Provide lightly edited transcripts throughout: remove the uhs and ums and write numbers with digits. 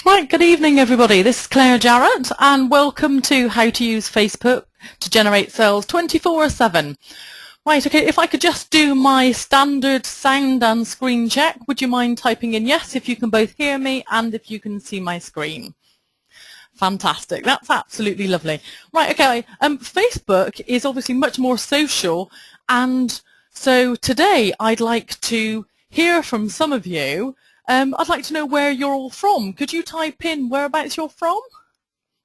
Right, good evening everybody. This is Claire Jarrett and welcome to How to Use Facebook to Generate Sales 24/7. Right, okay, if I could just do my standard sound and screen check, would you mind typing in yes if you can both hear me and if you can see my screen? Fantastic, that's absolutely lovely. Right, okay, Facebook is obviously much more social, and so today I'd like to hear from some of you. I'd like to know where you're all from. Could you type in whereabouts you're from?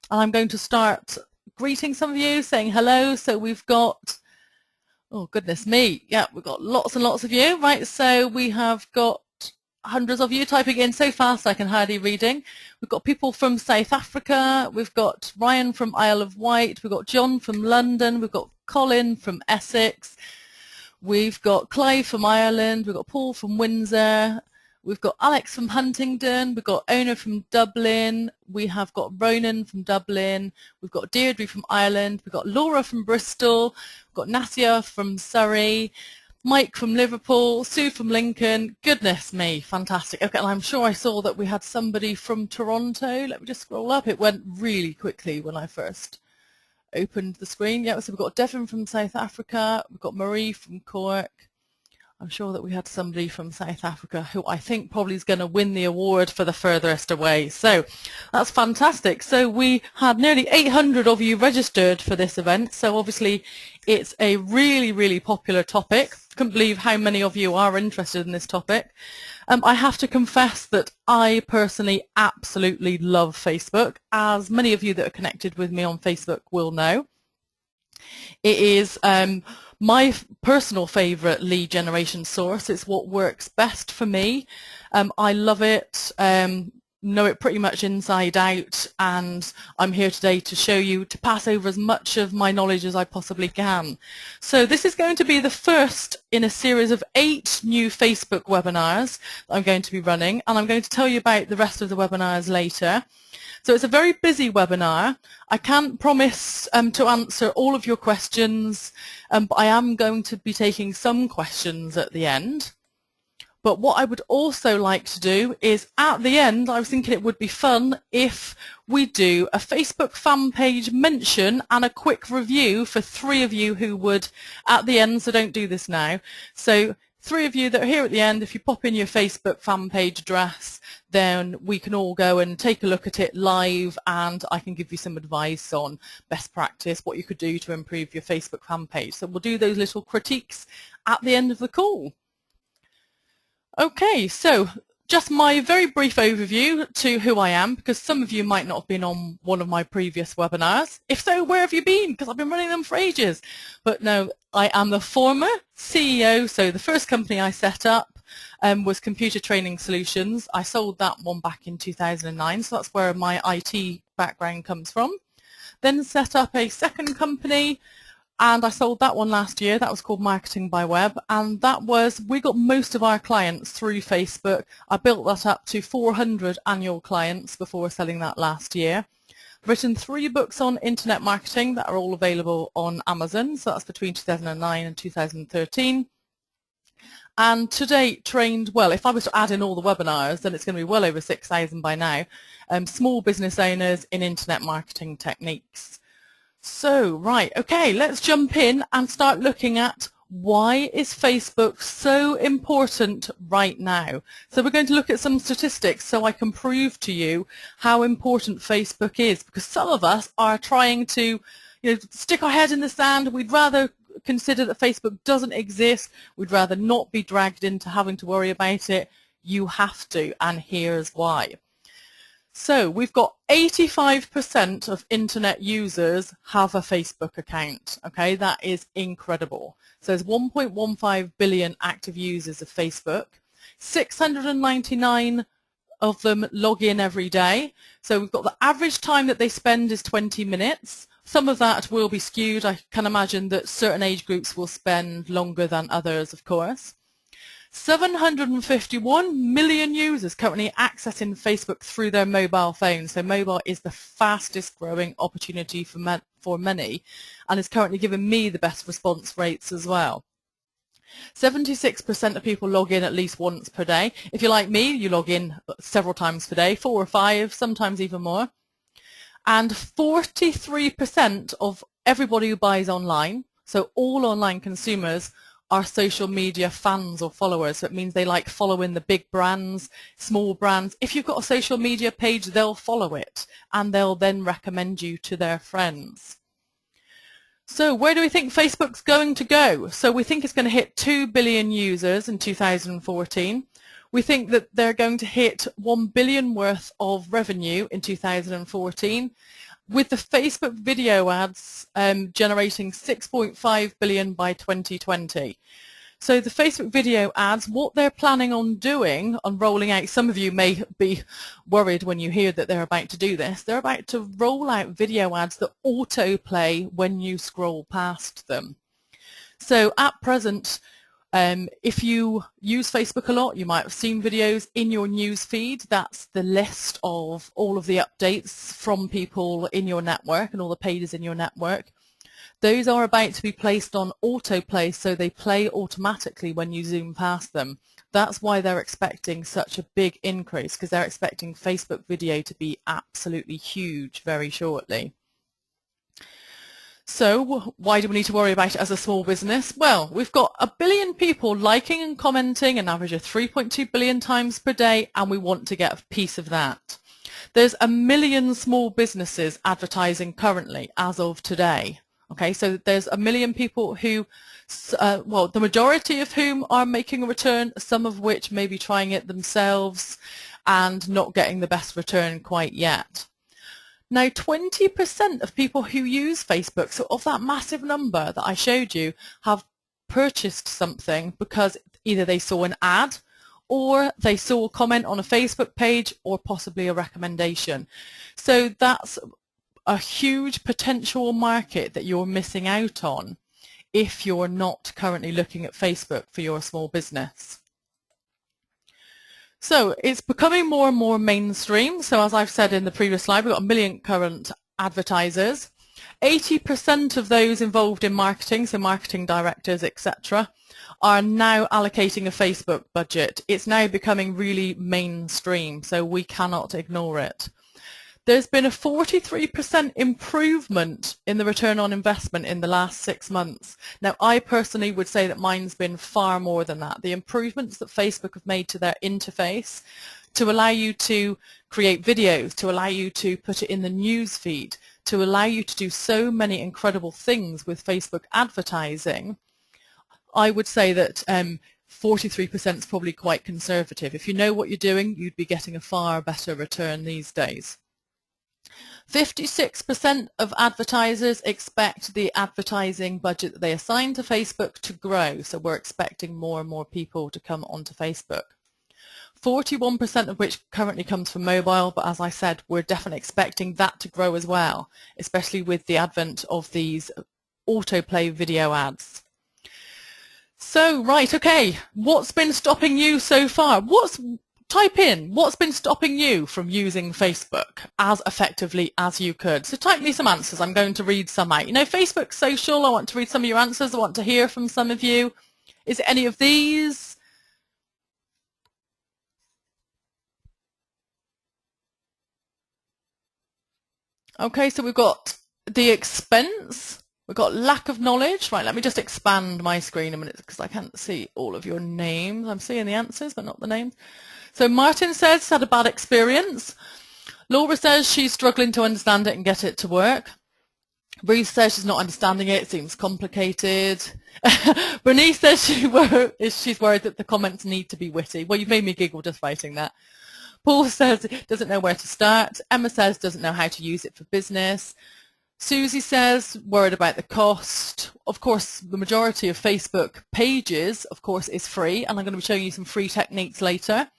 And I'm going to start greeting some of you, saying hello. So we've got, oh goodness me, yeah, we've got lots and lots of you. Right, so we have got hundreds of you typing in so fast I can hardly reading. We've got people from South Africa, we've got Ryan from Isle of Wight, we've got John from London, we've got Colin from Essex, we've got Clive from Ireland, we've got Paul from Windsor, we've got Alex from Huntingdon, we've got Ona from Dublin, we have got Ronan from Dublin, we've got Deirdre from Ireland, we've got Laura from Bristol, we've got Nasia from Surrey, Mike from Liverpool, Sue from Lincoln. Goodness me, fantastic. Okay, and I'm sure I saw that we had somebody from Toronto. Let me just scroll up. It went really quickly when I first opened the screen. Yeah, so we've got Devon from South Africa, we've got Marie from Cork. I'm sure that we had somebody from South Africa who I think probably is going to win the award for the furthest away. So that's fantastic. So we had nearly 800 of you registered for this event. So obviously it's a really, really popular topic. I couldn't believe how many of you are interested in this topic. I have to confess that I personally absolutely love Facebook, as many of you that are connected with me on Facebook will know. It is my personal favourite lead generation source. It's what works best for me. I love it, know it pretty much inside out, and I'm here today to show you, to pass over as much of my knowledge as I possibly can. So this is going to be the first in a series of 8 new Facebook webinars that I'm going to be running, and I'm going to tell you about the rest of the webinars later. So it's a very busy webinar. I can't promise to answer all of your questions, but I am going to be taking some questions at the end. But what I would also like to do is, at the end, I was thinking it would be fun if we do a Facebook fan page mention and a quick review for 3 of you who would at the end, so don't do this now. So 3 of you that are here at the end, if you pop in your Facebook fan page address, then we can all go and take a look at it live, and I can give you some advice on best practice, what you could do to improve your Facebook fan page. So we'll do those little critiques at the end of the call. Okay, so just my very brief overview to who I am, because some of you might not have been on one of my previous webinars. If so, where have you been? Because I've been running them for ages. But no, I am the former CEO, so the first company I set up was Computer Training Solutions. I sold that one back in 2009, so that's where my IT background comes from. Then set up a second company, and I sold that one last year. That was called Marketing by Web, and that was, we got most of our clients through Facebook. I built that up to 400 annual clients before selling that last year. I've written 3 books on internet marketing that are all available on Amazon, so that's between 2009 and 2013. And to date trained, well, if I was to add in all the webinars, then it's going to be well over 6,000 by now, small business owners in internet marketing techniques. So, right, okay, let's jump in and start looking at why is Facebook so important right now. So we're going to look at some statistics so I can prove to you how important Facebook is, because some of us are trying to, stick our head in the sand. We'd rather consider that Facebook doesn't exist. We'd rather not be dragged into having to worry about it. You have to, and here's why. So we've got 85% of internet users have a Facebook account. Okay, that is incredible. So there's 1.15 billion active users of Facebook. 699 of them log in every day. So we've got the average time that they spend is 20 minutes. Some of that will be skewed. I can imagine that certain age groups will spend longer than others, of course. 751 million users currently accessing Facebook through their mobile phones. So mobile is the fastest growing opportunity for many, and is currently giving me the best response rates as well. 76% of people log in at least once per day. If you're like me, you log in several times per day, 4 or 5, sometimes even more. And 43% of everybody who buys online, so all online consumers, are social media fans or followers. So it means they like following the big brands, small brands. If you've got a social media page, they'll follow it and they'll then recommend you to their friends. So where do we think Facebook's going to go? So we think it's going to hit 2 billion users in 2014. We think that they're going to hit 1 billion worth of revenue in 2014, with the Facebook video ads generating 6.5 billion by 2020. So the Facebook video ads, what they're planning on doing, on rolling out, some of you may be worried when you hear that they're about to do this, they're about to roll out video ads that autoplay when you scroll past them. So at present, if you use Facebook a lot, you might have seen videos in your news feed. That's the list of all of the updates from people in your network and all the pages in your network. Those are about to be placed on autoplay, so they play automatically when you zoom past them. That's why they're expecting such a big increase, because they're expecting Facebook video to be absolutely huge very shortly. So why do we need to worry about it as a small business? Well, we've got 1 billion people liking and commenting an average of 3.2 billion times per day, and we want to get a piece of that. There's 1 million small businesses advertising currently as of today. Okay, so there's 1 million people who, well, the majority of whom are making a return, some of which may be trying it themselves and not getting the best return quite yet. Now, 20% of people who use Facebook, so of that massive number that I showed you, have purchased something because either they saw an ad or they saw a comment on a Facebook page or possibly a recommendation. So that's a huge potential market that you're missing out on if you're not currently looking at Facebook for your small business. So it's becoming more and more mainstream. So as I've said in the previous slide, we've got 1 million current advertisers. 80% of those involved in marketing, so marketing directors, etc., are now allocating a Facebook budget. It's now becoming really mainstream, so we cannot ignore it. There's been a 43% improvement in the return on investment in the last 6 months. Now, I personally would say that mine's been far more than that. The improvements that Facebook have made to their interface to allow you to create videos, to allow you to put it in the news feed, to allow you to do so many incredible things with Facebook advertising, I would say that 43% is probably quite conservative. If you know what you're doing, you'd be getting a far better return these days. 56% of advertisers expect the advertising budget that they assign to Facebook to grow, so we're expecting more and more people to come onto Facebook. 41% of which currently comes from mobile, but as I said, we're definitely expecting that to grow as well, especially with the advent of these autoplay video ads. So, right, okay, what's been stopping you so far? Type in, what's been stopping you from using Facebook as effectively as you could? So type me some answers. I'm going to read some out. You know, Facebook social, I want to read some of your answers. I want to hear from some of you. Is it any of these? Okay, so we've got the expense. We've got lack of knowledge. Right, let me just expand my screen a minute because I can't see all of your names. I'm seeing the answers, but not the names. So Martin says, had a bad experience. Laura says she's struggling to understand it and get it to work. Ruth says she's not understanding it. It seems complicated. Bernice says she's worried that the comments need to be witty. Well, you've made me giggle just writing that. Paul says doesn't know where to start. Emma says doesn't know how to use it for business. Susie says worried about the cost. Of course, the majority of Facebook pages, of course, is free, and I'm going to be showing you some free techniques later.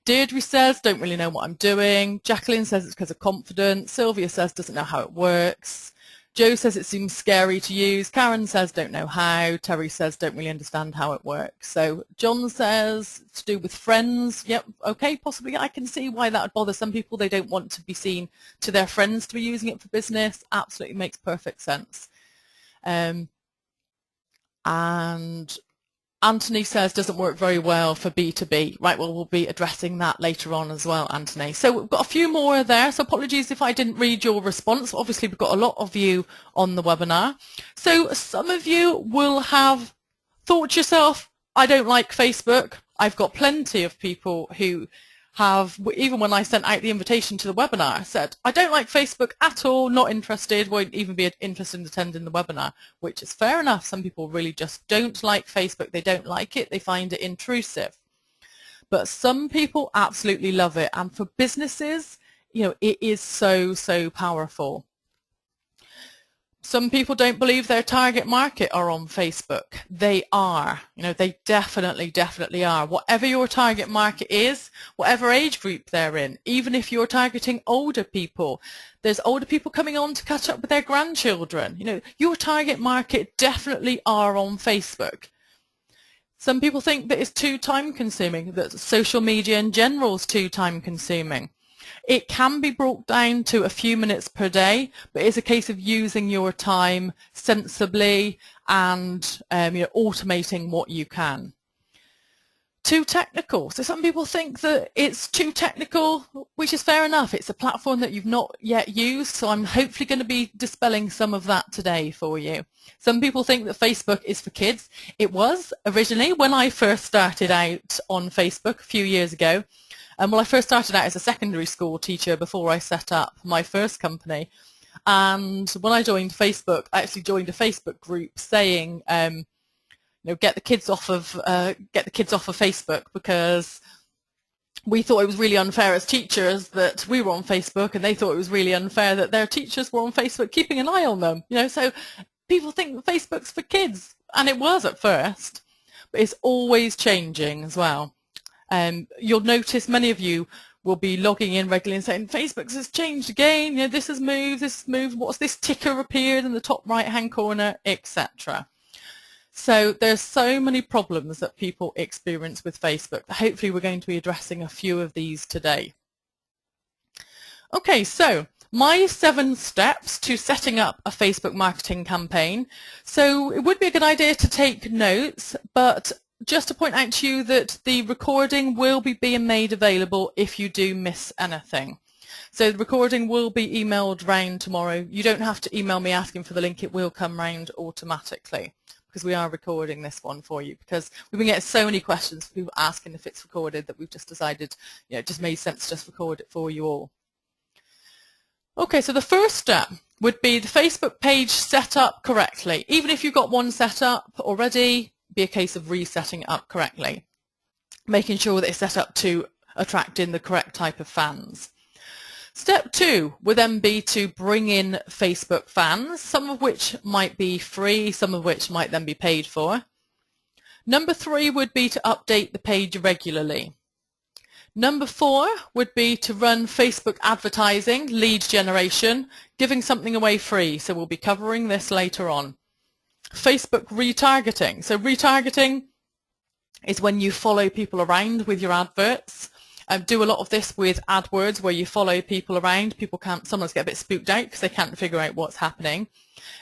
Deirdre says, don't really know what I'm doing. Jacqueline says it's because of confidence. Sylvia says doesn't know how it works. Joe says it seems scary to use. Karen says don't know how. Terry says don't really understand how it works. So John says it's to do with friends. Yep, okay, possibly. I can see why that would bother some people. They don't want to be seen to their friends to be using it for business. Absolutely makes perfect sense. And Anthony says doesn't work very well for B2B. Right, well, we'll be addressing that later on as well, Anthony. So we've got a few more there. So apologies if I didn't read your response. Obviously, we've got a lot of you on the webinar. So some of you will have thought to yourself, I don't like Facebook. I've got plenty of people who have, even when I sent out the invitation to the webinar, said, I don't like Facebook at all, not interested, won't even be interested in attending the webinar, which is fair enough. Some people really just don't like Facebook. They don't like it. They find it intrusive. But some people absolutely love it. And for businesses, it is so, so powerful. Some people don't believe their target market are on Facebook. They are. They definitely are. Whatever your target market is, whatever age group they're in, even if you're targeting older people, there's older people coming on to catch up with their grandchildren. Your target market definitely are on Facebook. Some people think that it's too time consuming, that social media in general is too time consuming. It can be brought down to a few minutes per day, but it's a case of using your time sensibly and automating what you can. Too technical. So some people think that it's too technical, which is fair enough. It's a platform that you've not yet used, so I'm hopefully going to be dispelling some of that today for you. Some people think that Facebook is for kids. It was originally when I first started out on Facebook a few years ago. Well, I first started out as a secondary school teacher before I set up my first company. And when I joined Facebook, I actually joined a Facebook group saying, get the kids off of Facebook, because we thought it was really unfair as teachers that we were on Facebook, and they thought it was really unfair that their teachers were on Facebook keeping an eye on them. So people think that Facebook's for kids, and it was at first, but it's always changing as well. You'll notice many of you will be logging in regularly and saying, Facebook has changed again, this has moved, what's this ticker appeared in the top right hand corner, etc. So there's so many problems that people experience with Facebook. Hopefully we're going to be addressing a few of these today. Okay, so my 7 steps to setting up a Facebook marketing campaign. So it would be a good idea to take notes, but just to point out to you that the recording will be being made available if you do miss anything. So the recording will be emailed round tomorrow. You don't have to email me asking for the link. It will come round automatically, because we are recording this one for you, because we've been getting so many questions from people asking if it's recorded that we've just decided, it just made sense to just record it for you all. Okay, so the first step would be the Facebook page set up correctly. Even if you've got one set up already, be a case of resetting it up correctly, making sure that it's set up to attract in the correct type of fans. Step 2 would then be to bring in Facebook fans, some of which might be free, some of which might then be paid for. Number 3 would be to update the page regularly. Number 4 would be to run Facebook advertising, lead generation, giving something away free. So we'll be covering this later on. Facebook retargeting. So retargeting is when you follow people around with your adverts. Do a lot of this with AdWords, where you follow people around. People can't, sometimes get a bit spooked out because they can't figure out what's happening.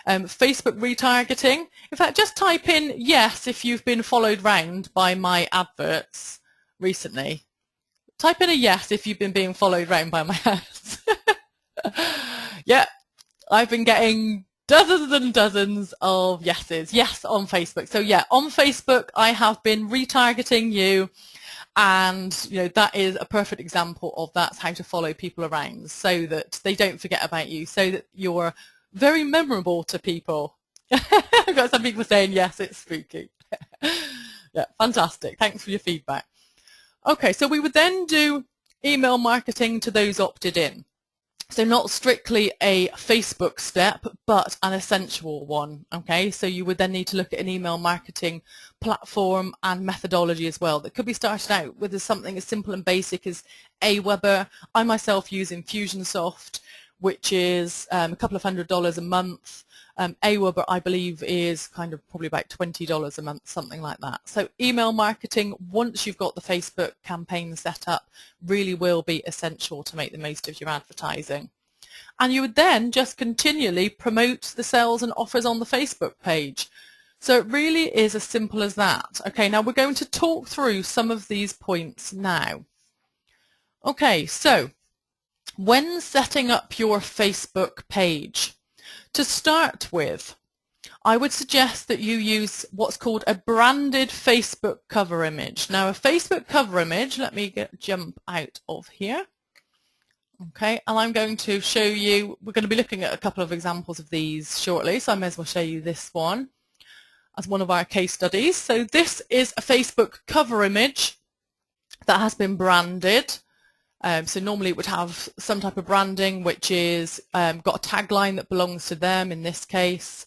Facebook retargeting. In fact, just type in yes if you've been followed round by my adverts recently. Type in a yes if you've been being followed round by my ads. Yeah, I've been getting dozens and dozens of yeses. Yes, on Facebook. So yeah, on Facebook, I have been retargeting you. And that is a perfect example of that's how to follow people around, so that they don't forget about you, so that you're very memorable to people. I've got some people saying yes, it's spooky. Yeah, fantastic. Thanks for your feedback. Okay, so we would then do email marketing to those opted in. So not strictly a Facebook step, but an essential one, okay? So you would then need to look at an email marketing platform and methodology as well. That could be started out with something as simple and basic as Aweber. I myself use Infusionsoft, which is a couple of $100 a month. Aweber, I believe, is kind of probably about $20 a month, something like that. So email marketing, once you've got the Facebook campaign set up, really will be essential to make the most of your advertising. And you would then just continually promote the sales and offers on the Facebook page. So it really is as simple as that. Okay, now we're going to talk through some of these points now. Okay, so when setting up your Facebook page, to start with, I would suggest that you use what's called a branded Facebook cover image. Now a Facebook cover image, let me jump out of here. Okay, and I'm going to show you, we're going to be looking at a couple of examples of these shortly, so I may as well show you this one as one of our case studies. So this is a Facebook cover image that has been branded. So normally it would have some type of branding which is got a tagline that belongs to them in this case.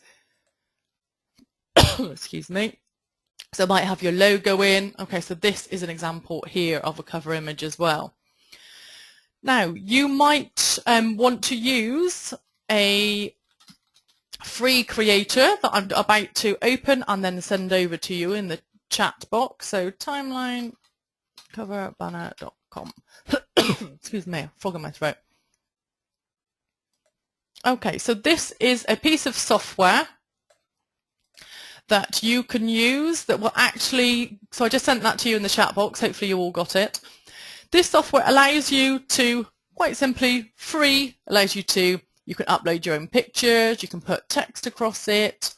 Excuse me. So it might have your logo in. Okay, so this is an example here of a cover image as well. Now you might want to use a free creator that I'm about to open and then send over to you in the chat box. So timelinecoverbanner.com. Excuse me, frog in my throat. Okay, so this is a piece of software that you can use that will actually, so I just sent that to you in the chat box, hopefully you all got it. This software allows you to, quite simply, free, allows you to, you can upload your own pictures, you can put text across it,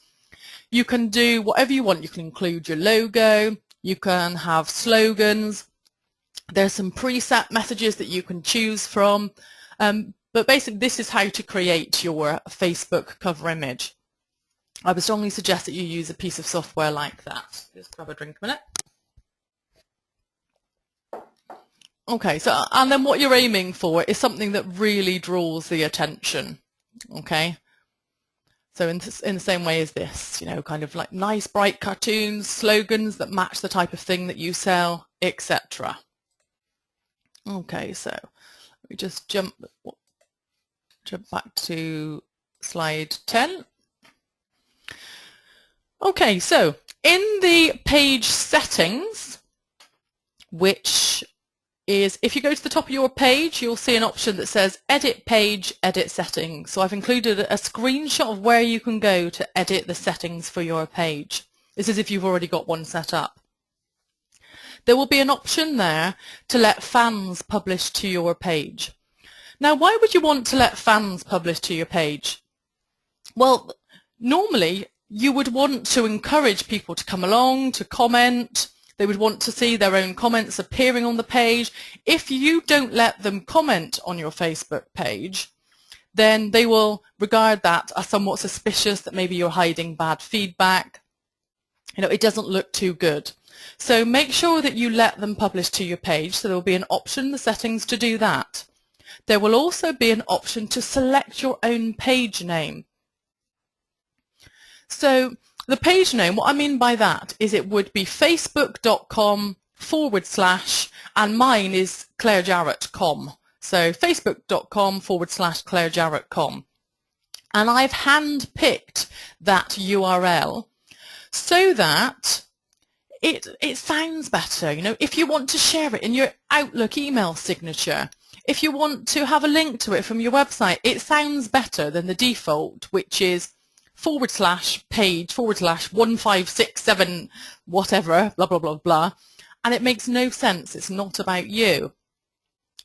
you can do whatever you want, you can include your logo, you can have slogans, there's some preset messages that you can choose from, but basically this is how to create your Facebook cover image. I would strongly suggest that you use a piece of software like that. Just grab a drink a minute. Okay, so and then what you're aiming for is something that really draws the attention. Okay, so in the same way as this, you know, kind of like nice bright cartoons, slogans that match the type of thing that you sell, etc. Okay, so let me just jump back to slide 10. Okay, so in the page settings, which is, if you go to the top of your page, you'll see an option that says Edit Page, Edit Settings. So I've included a screenshot of where you can go to edit the settings for your page. This is if you've already got one set up. There will be an option there to let fans publish to your page. Now, why would you want to let fans publish to your page? Well, normally you would want to encourage people to come along, to comment. They would want to see their own comments appearing on the page. If you don't let them comment on your Facebook page, then they will regard that as somewhat suspicious, that maybe you're hiding bad feedback. You know, it doesn't look too good. So make sure that you let them publish to your page. So there will be an option in the settings to do that. There will also be an option to select your own page name. So the page name, what I mean by that is it would be facebook.com/ and mine is clairejarrett.com. So facebook.com/ clairejarrett.com. And I've hand-picked that URL so that it sounds better. You know, if you want to share it in your Outlook email signature, if you want to have a link to it from your website, it sounds better than the default, which is /page /1567 whatever, blah, blah, blah, blah. And it makes no sense. It's not about you.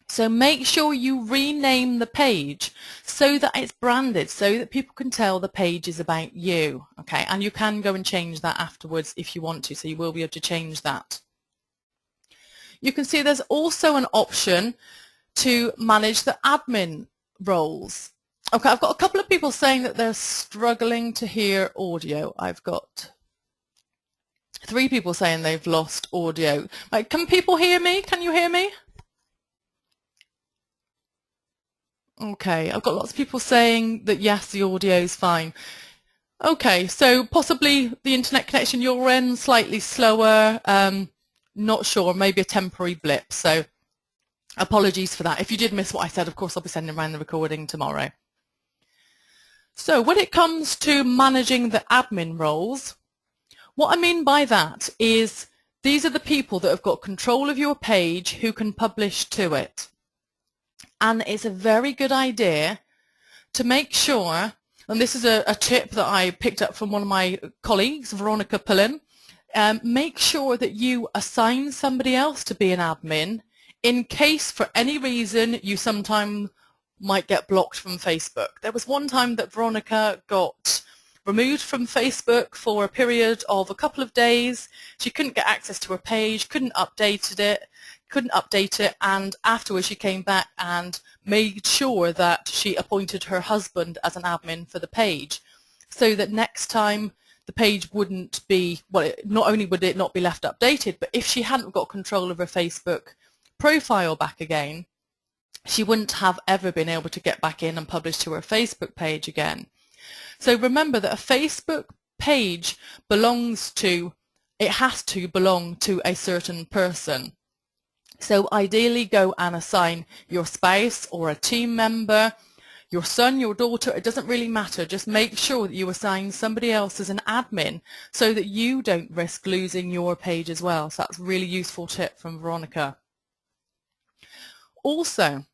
So make sure you rename the page so that it's branded, so that people can tell the page is about you. Okay, and you can go and change that afterwards if you want to, so you will be able to change that. You can see there's also an option to manage the admin roles. Okay, I've got a couple of people saying that they're struggling to hear audio. I've got 3 people saying they've lost audio. Right, can people hear me? Can you hear me? Okay, I've got lots of people saying that yes, the audio is fine. Okay, so possibly the internet connection you're in, slightly slower, not sure, maybe a temporary blip. So apologies for that. If you did miss what I said, of course, I'll be sending around the recording tomorrow. So when it comes to managing the admin roles, what I mean by that is these are the people that have got control of your page who can publish to it. And it's a very good idea to make sure And this is a tip that I picked up from one of my colleagues, Veronica Pullen. Make sure that you assign somebody else to be an admin in case for any reason you sometimes might get blocked from Facebook. There was one time that Veronica got removed from Facebook for a period of a couple of days. She couldn't get access to her page, couldn't update it, and afterwards she came back and made sure that she appointed her husband as an admin for the page, so that next time the page wouldn't be, well, not only would it not be left updated, but if she hadn't got control of her Facebook profile back again, she wouldn't have ever been able to get back in and publish to her Facebook page again. So remember that a Facebook page has to belong to a certain person. So ideally go and assign your spouse or a team member, your son, your daughter, it doesn't really matter. Just make sure that you assign somebody else as an admin so that you don't risk losing your page as well. So that's a really useful tip from Veronica. Also,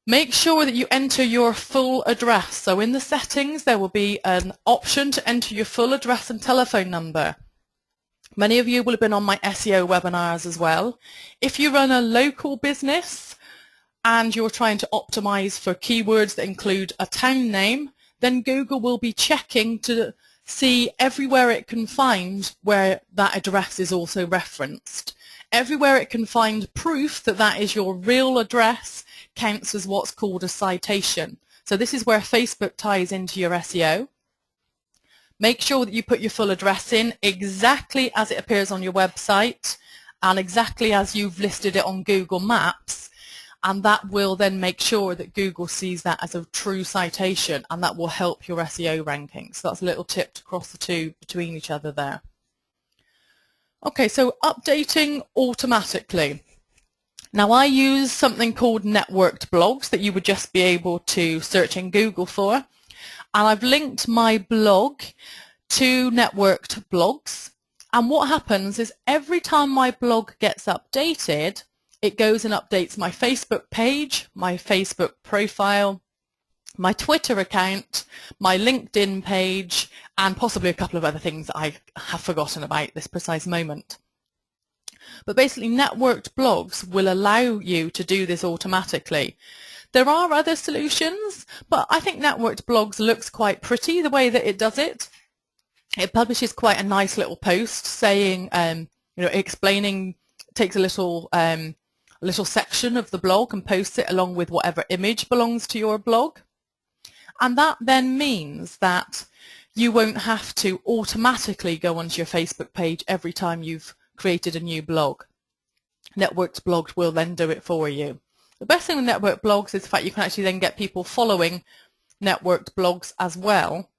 make sure that you enter your full address. So in the settings, there will be an option to enter your full address and telephone number. Many of you will have been on my SEO webinars as well. If you run a local business and you're trying to optimize for keywords that include a town name, then Google will be checking to see everywhere it can find where that address is also referenced. Everywhere it can find proof that that is your real address counts as what's called a citation. So this is where Facebook ties into your SEO. Make sure that you put your full address in exactly as it appears on your website and exactly as you've listed it on Google Maps, and that will then make sure that Google sees that as a true citation, and that will help your SEO rankings. So that's a little tip to cross the two between each other there. Okay, so updating automatically. Now I use something called networked blogs that you would just be able to search in Google for, and I've linked my blog to networked blogs, and what happens is every time my blog gets updated, it goes and updates my Facebook page, my Facebook profile, my Twitter account, my LinkedIn page, and possibly a couple of other things that I have forgotten about this precise moment. But basically, networked blogs will allow you to do this automatically. There are other solutions, but I think networked blogs looks quite pretty the way that it does it. It publishes quite a nice little post saying, explaining, takes a little section of the blog and posts it along with whatever image belongs to your blog. And that then means that you won't have to automatically go onto your Facebook page every time you've created a new blog. Networked blogs will then do it for you. The best thing with networked blogs is the fact you can actually then get people following networked blogs as well,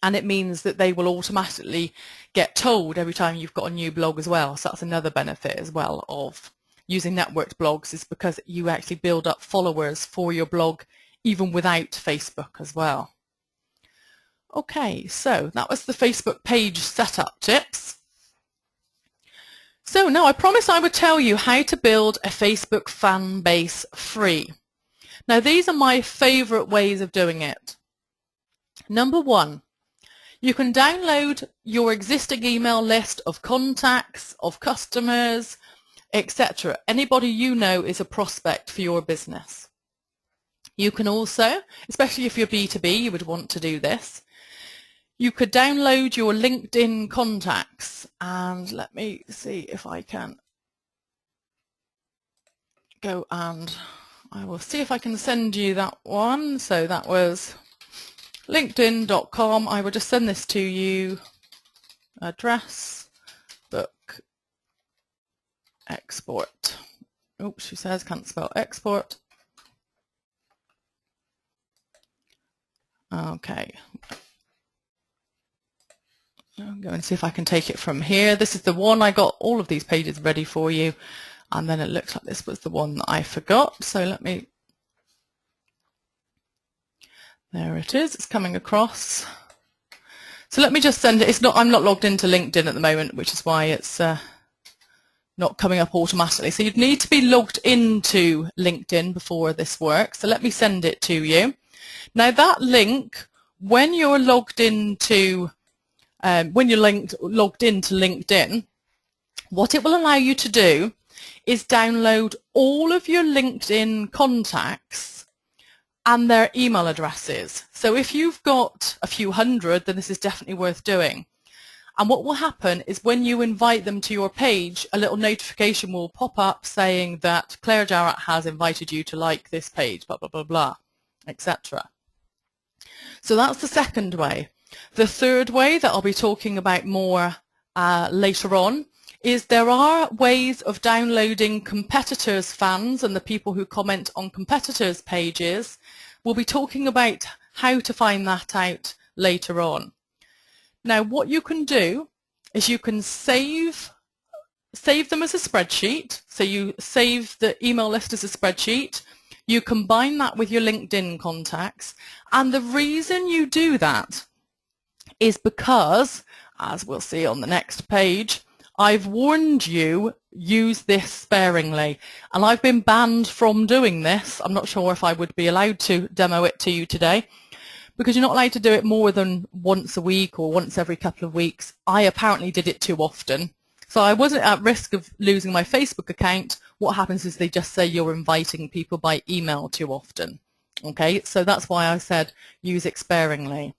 and it means that they will automatically get told every time you've got a new blog as well. So that's another benefit as well of using networked blogs, is because you actually build up followers for your blog even without Facebook as well. Okay, so that was the Facebook page setup tips. So now I promised I would tell you how to build a Facebook fan base free. Now these are my favorite ways of doing it. Number one, you can download your existing email list of contacts, of customers, etc. Anybody you know is a prospect for your business. You can also, especially if you're B2B, you would want to do this. You could download your LinkedIn contacts, and let me see if I can go, and I will see if I can send you that one. So that was linkedin.com. I will just send this to you. Address, book, export. Oops, she says can't spell export. Okay. I'm going to see if I can take it from here. This is the one. I got all of these pages ready for you, and then it looks like this was the one that I forgot. So let me, there it is. It's coming across. So let me just send it. It's not, I'm not logged into LinkedIn at the moment, which is why it's not coming up automatically. So you'd need to be logged into LinkedIn before this works. So let me send it to you. Now that link, when you're logged into LinkedIn, what it will allow you to do is download all of your LinkedIn contacts and their email addresses. So if you've got a few hundred, then this is definitely worth doing. And what will happen is when you invite them to your page, a little notification will pop up saying that Claire Jarrett has invited you to like this page, blah, blah, blah, blah, etc. So that's the second way. The third way that I'll be talking about more later on is there are ways of downloading competitors' fans and the people who comment on competitors' pages. We'll be talking about how to find that out later on. Now, what you can do is you can save them as a spreadsheet. So you save the email list as a spreadsheet. You combine that with your LinkedIn contacts. And the reason you do that is because, as we'll see on the next page, I've warned you, use this sparingly. And I've been banned from doing this. I'm not sure if I would be allowed to demo it to you today, because you're not allowed to do it more than once a week or once every couple of weeks. I apparently did it too often. So I wasn't at risk of losing my Facebook account. What happens is they just say you're inviting people by email too often. Okay, so that's why I said use it sparingly.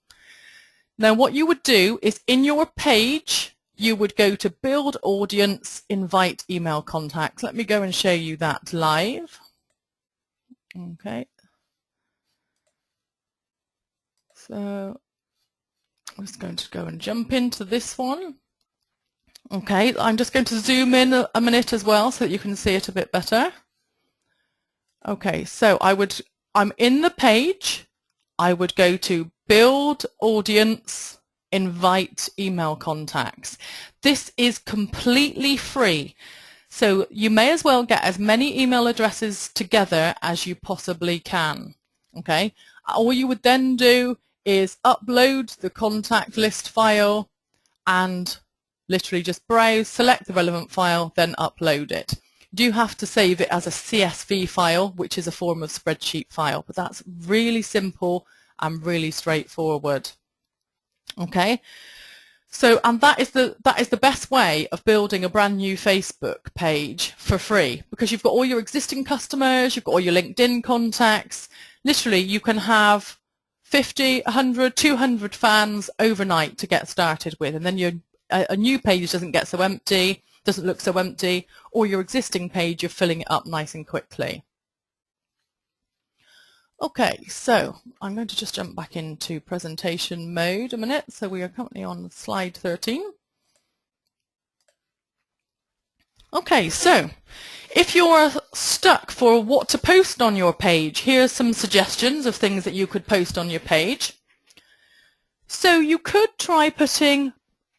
Now what you would do is in your page, you would go to build audience, invite email contacts. Let me go and show you that live. Okay. So I'm just going to go and jump into this one. Okay, I'm just going to zoom in a minute as well so that you can see it a bit better. Okay, so I'm in the page. I would go to build audience, invite email contacts. This is completely free. So you may as well get as many email addresses together as you possibly can. Okay, all you would then do is upload the contact list file and literally just browse, select the relevant file, then upload it. You do have to save it as a CSV file, which is a form of spreadsheet file, but that's really simple and really straightforward. Okay, so and that is the best way of building a brand new Facebook page for free, because you've got all your existing customers, you've got all your LinkedIn contacts. Literally, you can have 50, 100, 200 fans overnight to get started with, and then a new page doesn't get so empty, doesn't look so empty, or your existing page, you're filling it up nice and quickly. Okay, so I'm going to just jump back into presentation mode a minute. So we are currently on slide 13. Okay, so if you're stuck for what to post on your page, here's some suggestions of things that you could post on your page. So you could try putting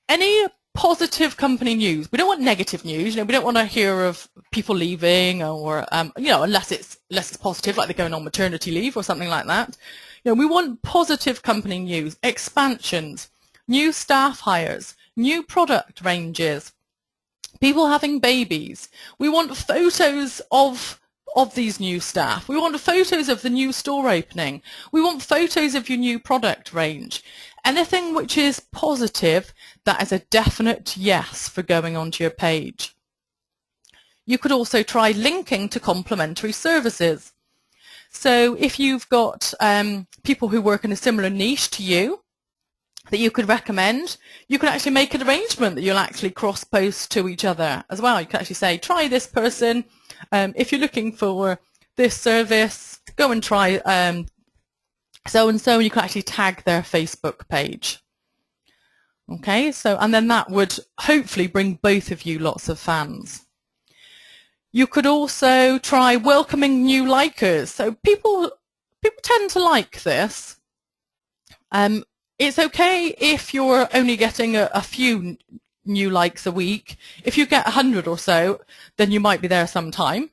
any positive company news. We don't want negative news. We don't want to hear of people leaving, or unless it's positive, like they're going on maternity leave or something like that. We want positive company news, expansions, new staff hires, new product ranges, people having babies. We want photos of these new staff. We want photos of the new store opening. We want photos of your new product range. Anything which is positive, that is a definite yes for going onto your page. You could also try linking to complementary services. So if you've got people who work in a similar niche to you that you could recommend, you can actually make an arrangement that you'll actually cross-post to each other as well. You can actually say, try this person. If you're looking for this service, go and try so-and-so, and you can actually tag their Facebook page. Okay, so, and then that would hopefully bring both of you lots of fans. You could also try welcoming new likers. So people tend to like this. It's okay if you're only getting a few new likes a week. If you get 100 or so, then you might be there some time.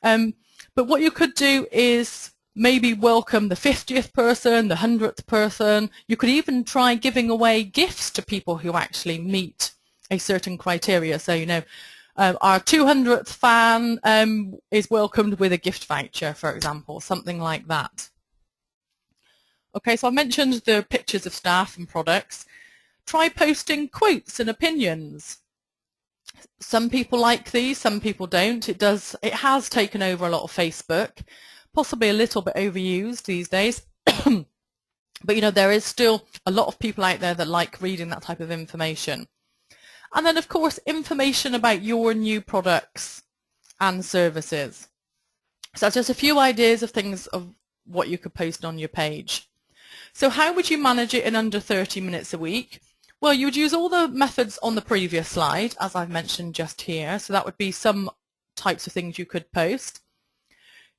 But what you could do is maybe welcome the 50th person, the 100th person. You could even try giving away gifts to people who actually meet a certain criteria. So, our 200th fan is welcomed with a gift voucher, for example, something like that. Okay, so I mentioned the pictures of staff and products. Try posting quotes and opinions. Some people like these, some people don't. It has taken over a lot of Facebook, possibly a little bit overused these days. But there is still a lot of people out there that like reading that type of information. And then, of course, information about your new products and services. So that's just a few ideas of things of what you could post on your page. So how would you manage it in under 30 minutes a week? Well, you would use all the methods on the previous slide, as I've mentioned just here. So that would be some types of things you could post.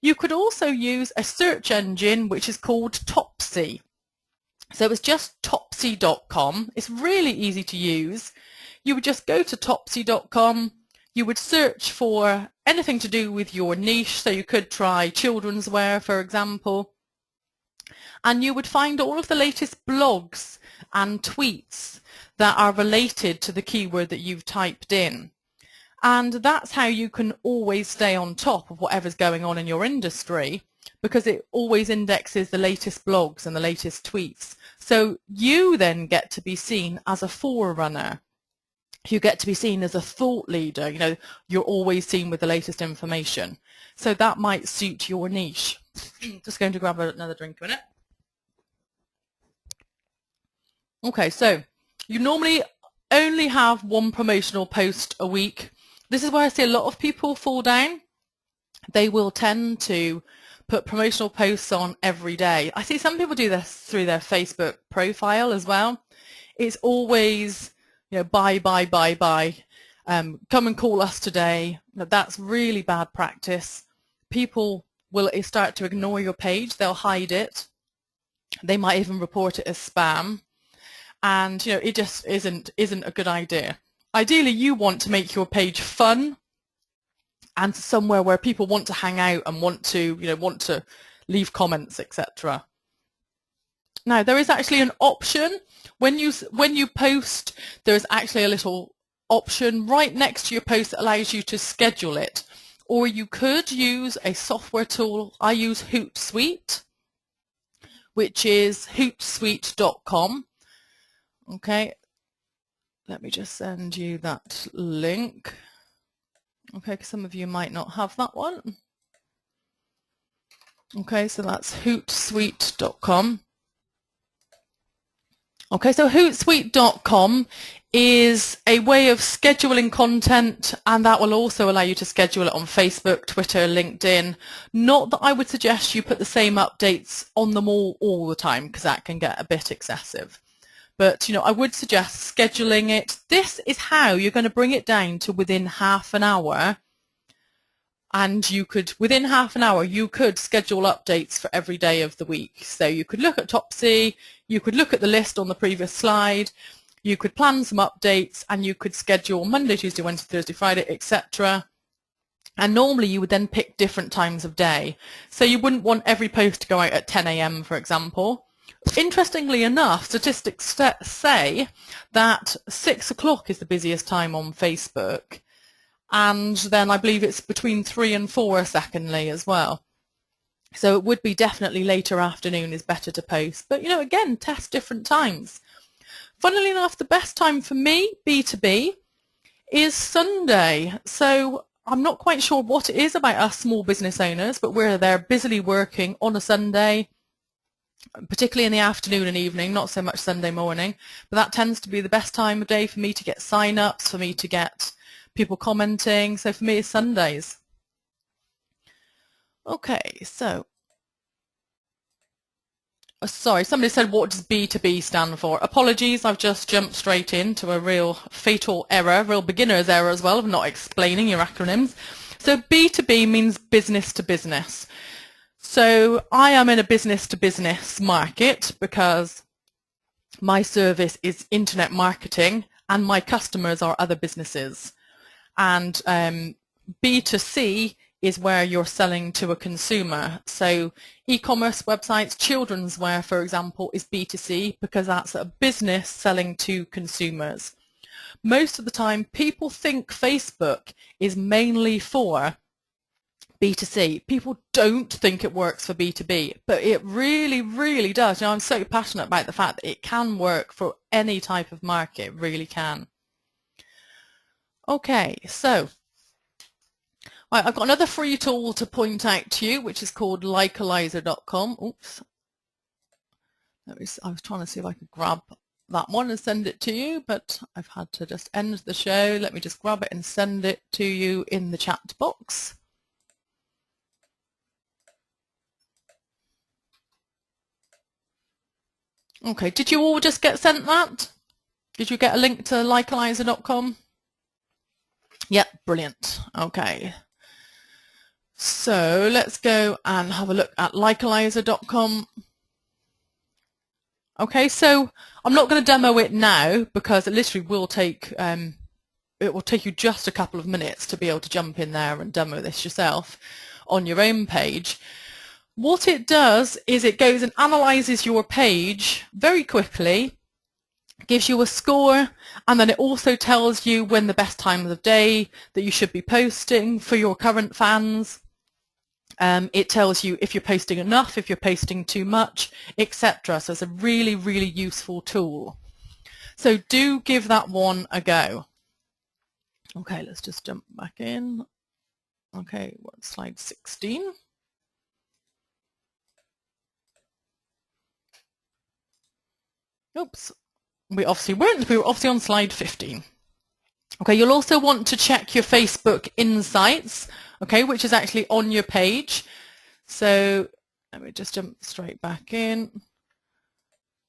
You could also use a search engine which is called Topsy. So it's just topsy.com. It's really easy to use. You would just go to topsy.com. You would search for anything to do with your niche. So you could try children's wear, for example. And you would find all of the latest blogs and tweets that are related to the keyword that you've typed in. And that's how you can always stay on top of whatever's going on in your industry, because it always indexes the latest blogs and the latest tweets. So you then get to be seen as a forerunner. You get to be seen as a thought leader. You're always seen with the latest information. So that might suit your niche. Just going to grab another drink a minute. Okay, so you normally only have one promotional post a week. This is where I see a lot of people fall down. They will tend to put promotional posts on every day. I see some people do this through their Facebook profile as well. It's always, buy, buy, buy, buy. Come and call us today. That's really bad practice. People will start to ignore your page. They'll hide it. They might even report it as spam. And it just isn't a good idea. Ideally, you want to make your page fun and somewhere where people want to hang out and want to leave comments, etc. Now, there is actually an option when you post. There is actually a little option right next to your post that allows you to schedule it, or you could use a software tool. I use Hootsuite, which is hootsuite.com. Okay, let me just send you that link. Okay, because some of you might not have that one. Okay, so that's hootsuite.com. Okay, so hootsuite.com is a way of scheduling content, and that will also allow you to schedule it on Facebook, Twitter, LinkedIn. Not that I would suggest you put the same updates on them all the time, because that can get a bit excessive. But, I would suggest scheduling it. This is how you're going to bring it down to within half an hour. And within half an hour, you could schedule updates for every day of the week. So you could look at Topsy, you could look at the list on the previous slide, you could plan some updates, and you could schedule Monday, Tuesday, Wednesday, Thursday, Friday, etc. And normally you would then pick different times of day. So you wouldn't want every post to go out at 10 a.m., for example. Interestingly enough, statistics say that 6 o'clock is the busiest time on Facebook, and then I believe it's between 3 and 4 secondly as well. So it would be definitely later afternoon is better to post. But, again, test different times. Funnily enough, the best time for me, B2B, is Sunday. So I'm not quite sure what it is about us small business owners, but we're there busily working on a Sunday, particularly in the afternoon and evening, not so much Sunday morning, but that tends to be the best time of day for me to get sign-ups, for me to get people commenting. So for me, it's Sundays. Okay, so, sorry, somebody said, what does B2B stand for? Apologies, I've just jumped straight into a real fatal error, real beginner's error as well, of not explaining your acronyms. So B2B means business to business. So I am in a business-to-business market because my service is internet marketing and my customers are other businesses. And B2C is where you're selling to a consumer. So e-commerce websites, children's wear, for example, is B2C because that's a business selling to consumers. Most of the time, people think Facebook is mainly for B2C. People don't think it works for B2B, but it really, really does. You know, I'm so passionate about the fact that it can work for any type of market. It really can. Okay, so right, I've got another free tool to point out to you, which is called Likealyzer.com. Oops. I was trying to see if I could grab that one and send it to you, but I've had to just end the show. Let me just grab it and send it to you in the chat box. Okay, did you all just get sent that? Did you get a link to Likealyzer.com? Yep, brilliant. Okay. So let's go and have a look at Likealyzer.com. Okay, so I'm not going to demo it now because it literally will take you just a couple of minutes to be able to jump in there and demo this yourself on your own page. What it does is it goes and analyzes your page very quickly, gives you a score, and then it also tells you when the best time of the day that you should be posting for your current fans. It tells you if you're posting enough, if you're posting too much, etc. So it's a really, really useful tool. So do give that one a go. Okay, let's just jump back in. Okay, we're on slide 16. Oops, we obviously weren't. We were obviously on slide 15. Okay, you'll also want to check your Facebook Insights, okay, which is actually on your page. So let me just jump straight back in.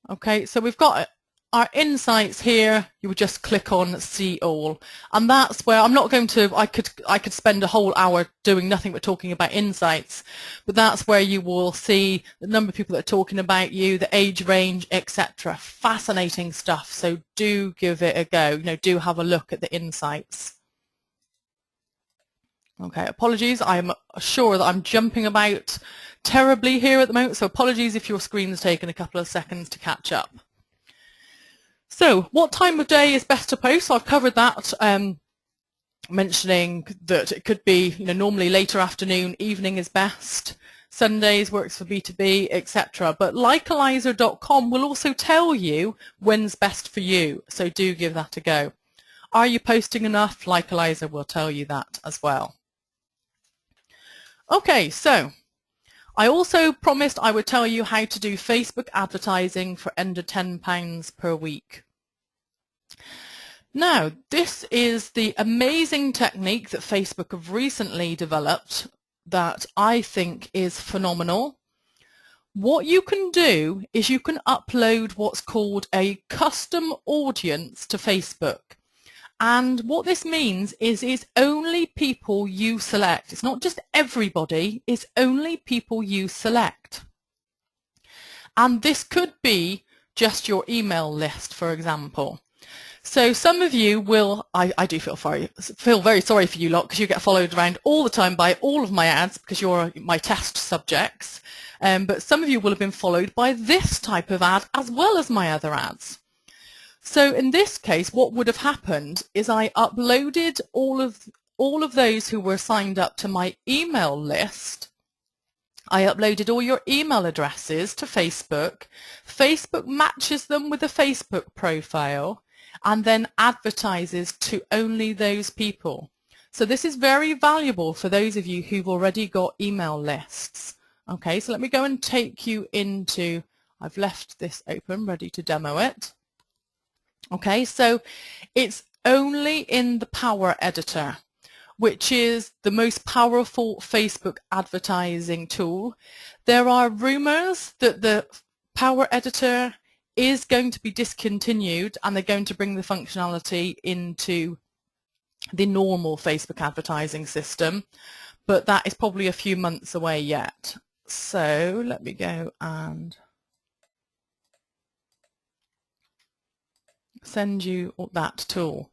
Okay, so we've got our insights here. You would just click on see all, and that's where I'm not going to, I could spend a whole hour doing nothing but talking about insights, but that's where you will see the number of people that are talking about you, the age range, etc. Fascinating stuff. So do give it a go. You know, do have a look at the insights. Okay, apologies. I'm sure that I'm jumping about terribly here at the moment, so apologies if your screen's taken a couple of seconds to catch up. So what time of day is best to post? So I've covered that, mentioning that it could be, you know, normally later afternoon, evening is best. Sundays works for B2B, etc. But Likealyzer.com will also tell you when's best for you, so do give that a go. Are you posting enough? Likealyzer will tell you that as well. Okay, so I also promised I would tell you how to do Facebook advertising for under £10 per week. Now, this is the amazing technique that Facebook have recently developed that I think is phenomenal. What you can do is you can upload what's called a custom audience to Facebook. And what this means is it's only people you select. It's not just everybody, it's only people you select. And this could be just your email list, for example. So some of you will, I do feel very sorry for you lot because you get followed around all the time by all of my ads because you're my test subjects. But some of you will have been followed by this type of ad as well as my other ads. So in this case, what would have happened is I uploaded all of those who were signed up to my email list. I uploaded all your email addresses to Facebook. Facebook matches them with a Facebook profile and then advertises to only those people. So this is very valuable for those of you who've already got email lists. Okay, so let me go and take you into, I've left this open, ready to demo it. Okay, so it's only in the Power Editor, which is the most powerful Facebook advertising tool. There are rumors that the Power Editor is going to be discontinued and they're going to bring the functionality into the normal Facebook advertising system, but that is probably a few months away yet. So let me go and send you that tool.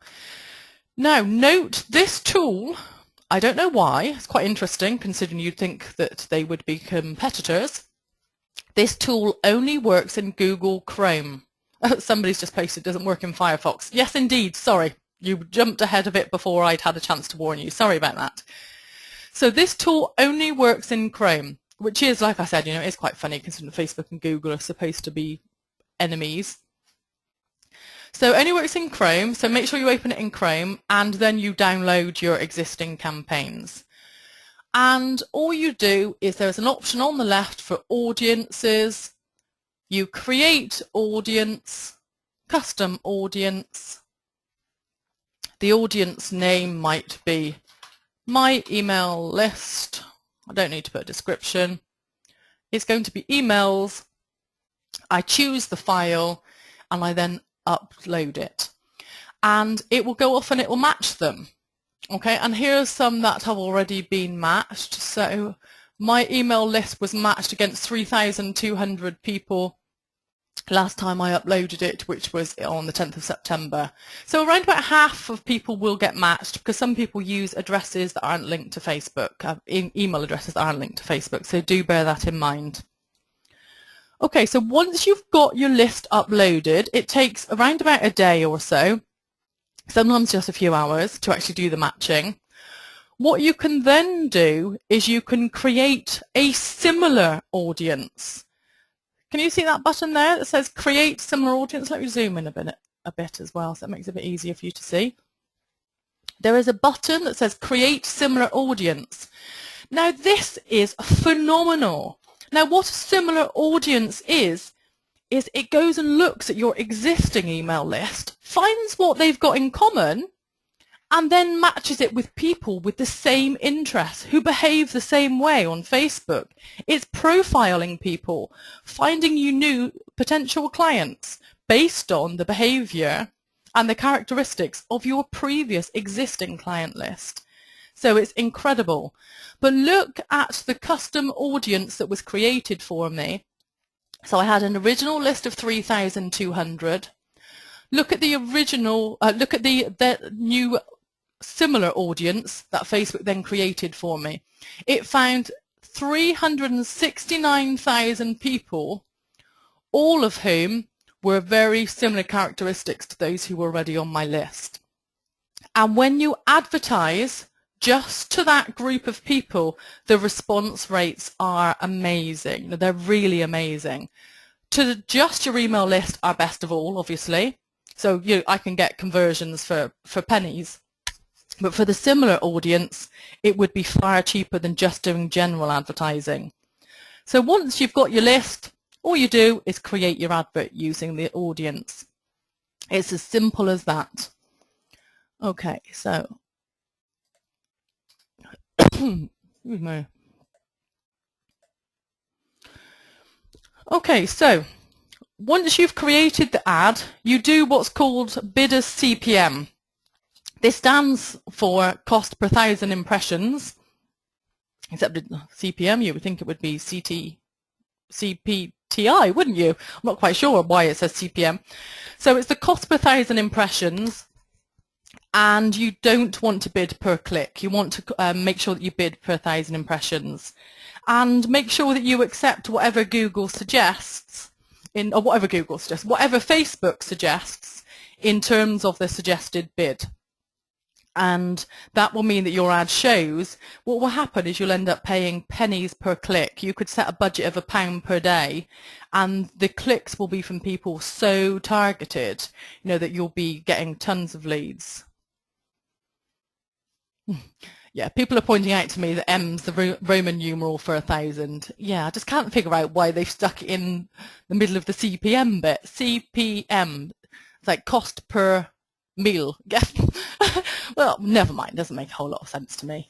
Now note this tool, I don't know why, it's quite interesting considering you'd think that they would be competitors. This tool only works in Google Chrome. Somebody's just posted, doesn't work in Firefox. Yes indeed, sorry, you jumped ahead of it before I'd had a chance to warn you, sorry about that. So this tool only works in Chrome, which is, like I said, it's quite funny considering Facebook and Google are supposed to be enemies. So it only works in Chrome, so make sure you open it in Chrome and then you download your existing campaigns. And all you do is there's an option on the left for audiences. You create audience, custom audience. The audience name might be my email list. I don't need to put a description. It's going to be emails. I choose the file and I then upload it. And it will go off and it will match them. Okay, and here's some that have already been matched. So my email list was matched against 3,200 people last time I uploaded it, which was on the 10th of September. So around about half of people will get matched because some people use addresses that aren't linked to Facebook, email addresses that aren't linked to Facebook. So do bear that in mind. Okay, so once you've got your list uploaded, it takes around about a day or so, sometimes just a few hours to actually do the matching. What you can then do is you can create a similar audience. Can you see that button there that says create similar audience? Let me zoom in a bit as well so that makes it a bit easier for you to see. There is a button that says create similar audience. Now this is phenomenal. Now what a similar audience is it goes and looks at your existing email list, finds what they've got in common, and then matches it with people with the same interests who behave the same way on Facebook. It's profiling people, finding you new potential clients based on the behavior and the characteristics of your previous existing client list. So it's incredible. But look at the custom audience that was created for me. So I had an original list of 3,200. Look at the original, look at the new similar audience that Facebook then created for me. It found 369,000 people, all of whom were very similar characteristics to those who were already on my list. And when you advertise just to that group of people, the response rates are amazing. They're really amazing. To just your email list are best of all, obviously. So I can get conversions for pennies. But for the similar audience, it would be far cheaper than just doing general advertising. So once you've got your list, all you do is create your advert using the audience. It's as simple as that. Okay, so okay, so once you've created the ad, you do what's called Bidder's CPM. This stands for cost per thousand impressions, except CPM, you would think it would be CPTI, wouldn't you? I'm not quite sure why it says CPM. So it's the cost per thousand impressions, and you don't want to bid per click. You want to make sure that you bid per 1,000 impressions, and make sure that you accept whatever Google suggests, whatever Facebook suggests in terms of the suggested bid. And that will mean that your ad shows. What will happen is you'll end up paying pennies per click. You could set a budget of £1 per day, and the clicks will be from people so targeted, that you'll be getting tons of leads. Yeah, people are pointing out to me that M's the Roman numeral for 1,000. Yeah, I just can't figure out why they've stuck it in the middle of the CPM bit. CPM, it's like cost per meal. Well, never mind, doesn't make a whole lot of sense to me.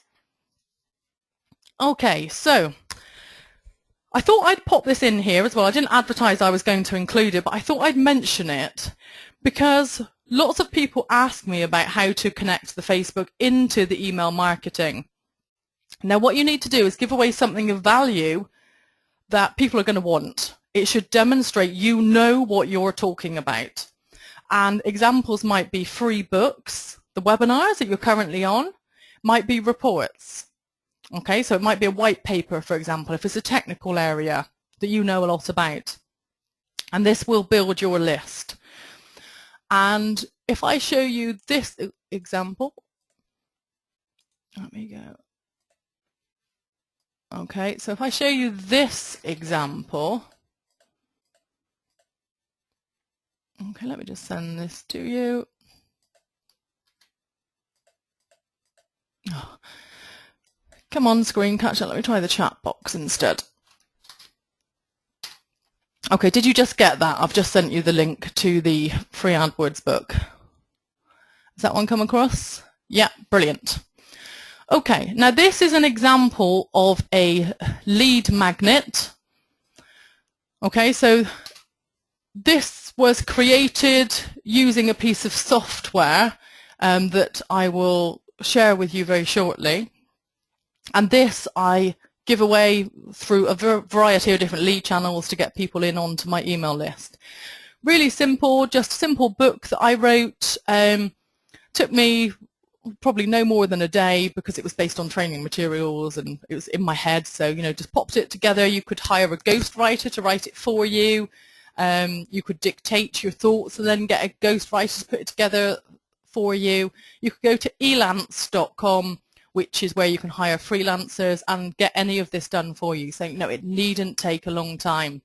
Okay, so I thought I'd pop this in here as well. I didn't advertise I was going to include it, but I thought I'd mention it because lots of people ask me about how to connect the Facebook into the email marketing. Now, what you need to do is give away something of value that people are going to want. It should demonstrate you know what you're talking about. And examples might be free books, the webinars that you're currently on, might be reports. Okay, so it might be a white paper, for example, if it's a technical area that you know a lot about. And this will build your list. And if I show you this example, let me go. Okay, so if I show you this example, okay, let me just send this to you. Oh, come on, screen catcher, let me try the chat box instead. Okay, did you just get that? I've just sent you the link to the free AdWords book. Has that one come across? Yeah, brilliant. Okay, now this is an example of a lead magnet. Okay, so this was created using a piece of software that I will share with you very shortly. And this I give away through a variety of different lead channels to get people in onto my email list. Really simple, just a simple book that I wrote. Took me probably no more than a day because it was based on training materials and it was in my head. So, you know, just popped it together. You could hire a ghostwriter to write it for you. You could dictate your thoughts and then get a ghostwriter to put it together for you. You could go to elance.com, which is where you can hire freelancers and get any of this done for you. So, no, it needn't take a long time.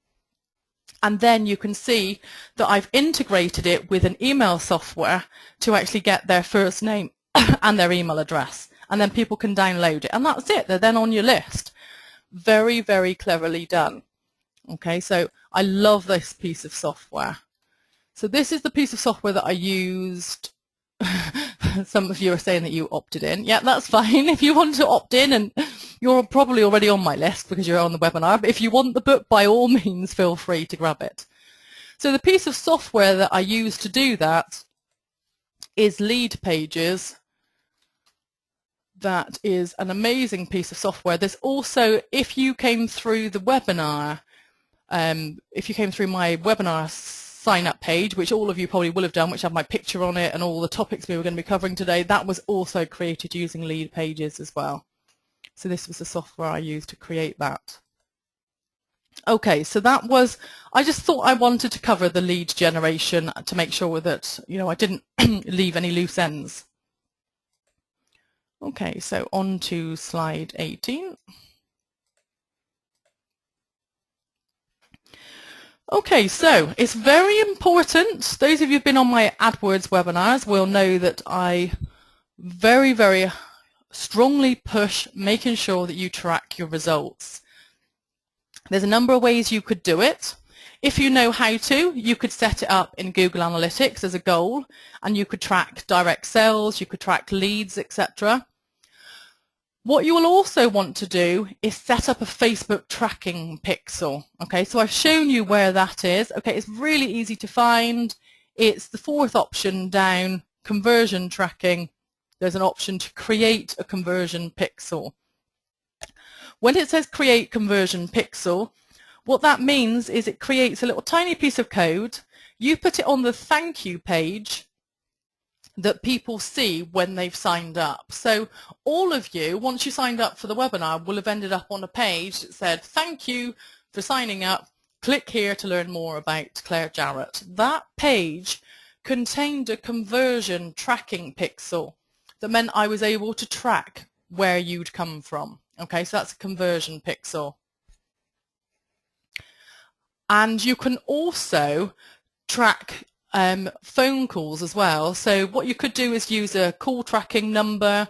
And then you can see that I've integrated it with an email software to actually get their first name and their email address. And then people can download it. And that's it. They're then on your list. Very, very cleverly done. Okay, so I love this piece of software. So this is the piece of software that I used. Some of you are saying that you opted in. Yeah, that's fine. If you want to opt in, and you're probably already on my list because you're on the webinar, but if you want the book, by all means, feel free to grab it. So the piece of software that I use to do that is Lead Pages. That is an amazing piece of software. There's also, if you came through the webinar, if you came through my webinar sign-up page, which all of you probably will have done, which have my picture on it and all the topics we were going to be covering today, that was also created using Lead Pages as well. So this was the software I used to create that. Okay, so that was, I just thought I wanted to cover the lead generation to make sure that, you know, I didn't leave any loose ends. Okay, so on to slide 18. Okay, so it's very important. Those of you who've been on my AdWords webinars will know that I very, very strongly push making sure that you track your results. There's a number of ways you could do it. If you know how to, you could set it up in Google Analytics as a goal, and you could track direct sales, you could track leads, etc. What you will also want to do is set up a Facebook tracking pixel. Okay, so I've shown you where that is. Okay, it's really easy to find. It's the fourth option down, conversion tracking. There's an option to create a conversion pixel. When it says create conversion pixel, what that means is it creates a little tiny piece of code. You put it on the thank you page that people see when they've signed up. So all of you, once you signed up for the webinar, will have ended up on a page that said, thank you for signing up. Click here to learn more about Claire Jarrett. That page contained a conversion tracking pixel that meant I was able to track where you'd come from. Okay, so that's a conversion pixel. And you can also track phone calls as well. So what you could do is use a call tracking number.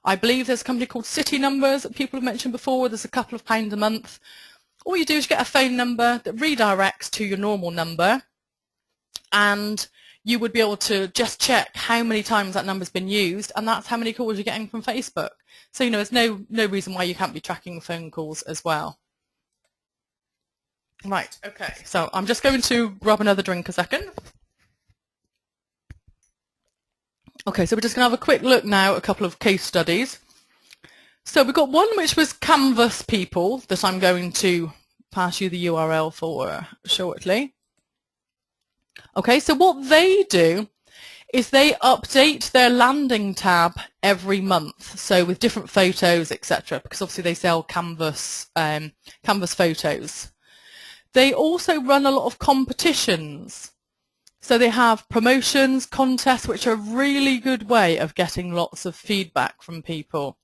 I believe there's a company called City Numbers that people have mentioned before. There's a couple of pounds a month. All you do is get a phone number that redirects to your normal number, and you would be able to just check how many times that number's been used, and that's how many calls you're getting from Facebook. So, you know, there's no reason why you can't be tracking phone calls as well. Right, okay, so I'm just going to grab another drink a second. Okay, so we're just going to have a quick look now at a couple of case studies. So we've got one which was Canvas People that I'm going to pass you the URL for shortly. Okay, so what they do is they update their landing tab every month, so with different photos, etc., because obviously they sell Canvas photos. They also run a lot of competitions. So they have promotions, contests, which are a really good way of getting lots of feedback from people.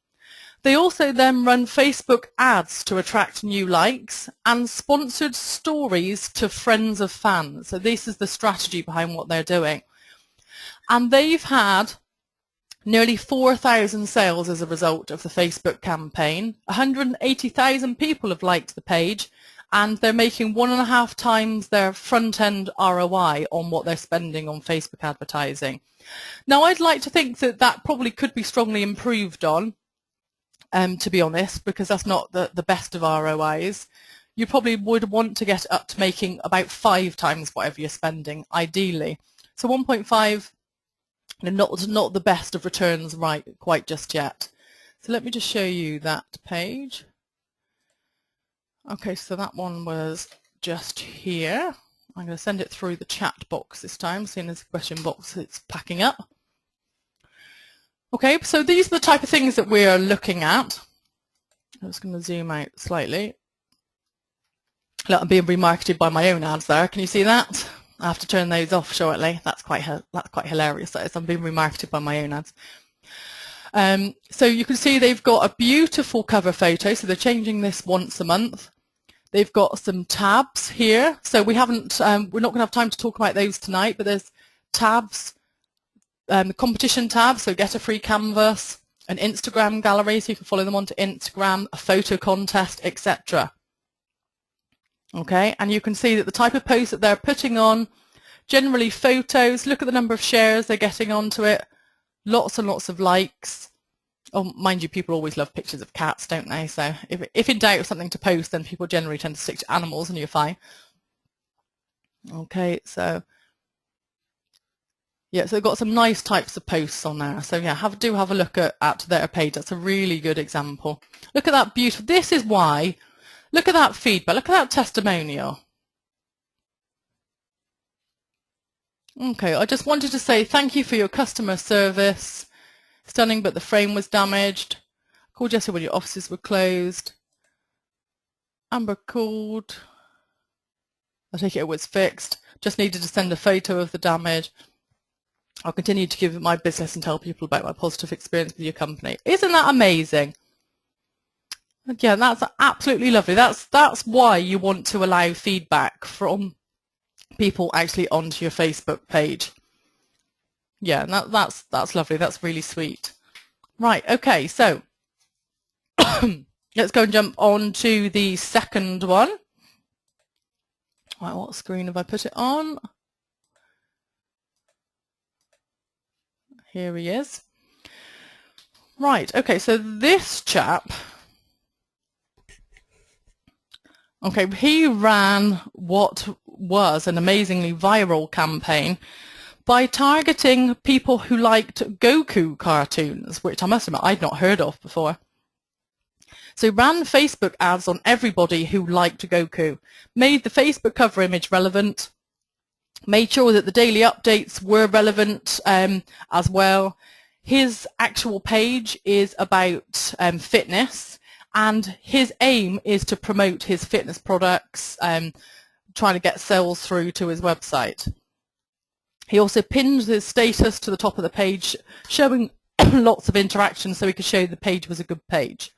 They also then run Facebook ads to attract new likes and sponsored stories to friends of fans. So this is the strategy behind what they're doing. And they've had nearly 4,000 sales as a result of the Facebook campaign. 180,000 people have liked the page, and they're making 1.5 times their front-end ROI on what they're spending on Facebook advertising. Now, I'd like to think that that probably could be strongly improved on, to be honest, because that's not the best of ROIs. You probably would want to get up to making about 5 times whatever you're spending, ideally. So 1.5, not the best of returns quite just yet. So let me just show you that page. Okay, so that one was just here. I'm going to send it through the chat box this time, seeing as the question box it's packing up. Okay, so these are the type of things that we're looking at. I'm just going to zoom out slightly. Look, I'm being remarketed by my own ads there. Can you see that? I have to turn those off shortly. That's quite hilarious. That is. I'm being remarketed by my own ads. So you can see they've got a beautiful cover photo. So they're changing this once a month. They've got some tabs here. So we haven't. We're not going to have time to talk about those tonight. But there's tabs. The competition tab, so get a free canvas, an Instagram gallery, so you can follow them onto Instagram, a photo contest, etc. Okay, and you can see that the type of posts that they're putting on, generally photos, look at the number of shares they're getting onto it, lots and lots of likes. Oh, mind you, people always love pictures of cats, don't they? So if in doubt of something to post, then people generally tend to stick to animals and you're fine. Okay, so yeah, so they've got some nice types of posts on there. So yeah, do have a look at their page. That's a really good example. Look at that beautiful. This is why. Look at that feedback. Look at that testimonial. Okay, I just wanted to say thank you for your customer service. Stunning, but the frame was damaged. Called Jessica when your offices were closed. Amber called. I take it was fixed. Just needed to send a photo of the damage. I'll continue to give my business and tell people about my positive experience with your company. Isn't that amazing? Yeah, that's absolutely lovely. That's why you want to allow feedback from people actually onto your Facebook page. Yeah, that's lovely. That's really sweet. Right, okay, so let's go and jump on to the second one. Right, what screen have I put it on? Here he is. Right, okay, so this chap, okay, he ran what was an amazingly viral campaign by targeting people who liked Goku cartoons, which I must admit I'd not heard of before. So ran Facebook ads on everybody who liked Goku, made the Facebook cover image relevant, made sure that the daily updates were relevant as well. His actual page is about fitness, and his aim is to promote his fitness products, trying to get sales through to his website. He also pinned his status to the top of the page, showing lots of interaction so he could show the page was a good page.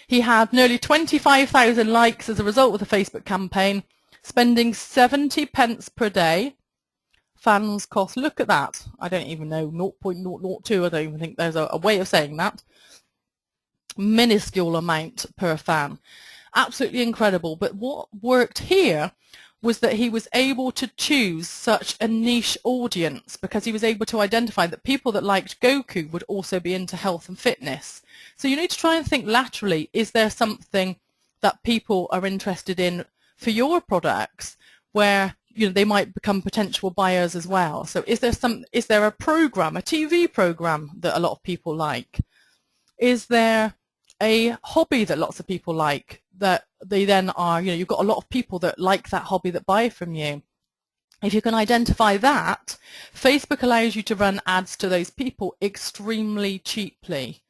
He had nearly 25,000 likes as a result of the Facebook campaign, spending 70 pence per day. Fans cost, look at that, I don't even know, 0.002, I don't even think there's a way of saying that. Minuscule amount per fan. Absolutely incredible. But what worked here was that he was able to choose such a niche audience because he was able to identify that people that liked Goku would also be into health and fitness. So you need to try and think laterally, is there something that people are interested in for your products where they might become potential buyers as well? So is there a program, a TV program that a lot of people like? Is there a hobby that lots of people like that they then are, you've got a lot of people that like that hobby that buy from you. If you can identify that, Facebook allows you to run ads to those people extremely cheaply.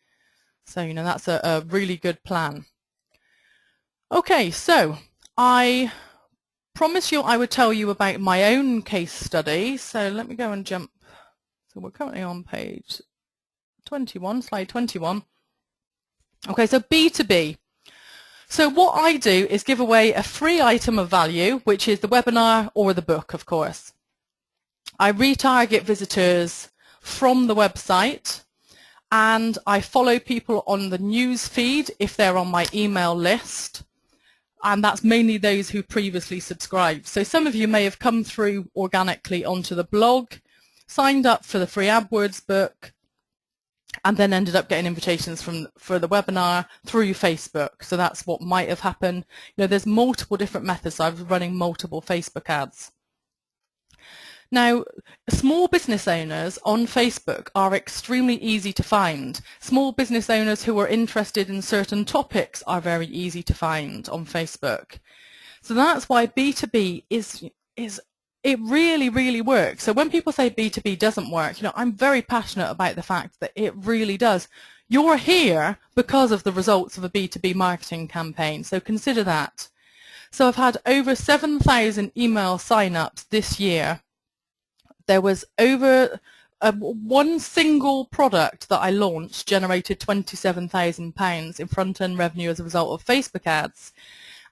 So, that's a really good plan. Okay, so I promised you I would tell you about my own case study. So let me go and jump. So we're currently on page 21, slide 21. Okay, so B2B. So what I do is give away a free item of value, which is the webinar or the book, of course. I retarget visitors from the website, and I follow people on the news feed if they're on my email list, and that's mainly those who previously subscribed. So some of you may have come through organically onto the blog, signed up for the free AdWords book, and then ended up getting invitations for the webinar through Facebook. So that's what might have happened. You know, there's multiple different methods. I was running multiple Facebook ads. Now, small business owners on Facebook are extremely easy to find. Small business owners who are interested in certain topics are very easy to find on Facebook. So that's why B2B it really, really works. So when people say B2B doesn't work, you know, I'm very passionate about the fact that it really does. You're here because of the results of a B2B marketing campaign, so consider that. So I've had over 7,000 email sign-ups this year. There was over one single product that I launched generated £27,000 in front-end revenue as a result of Facebook ads.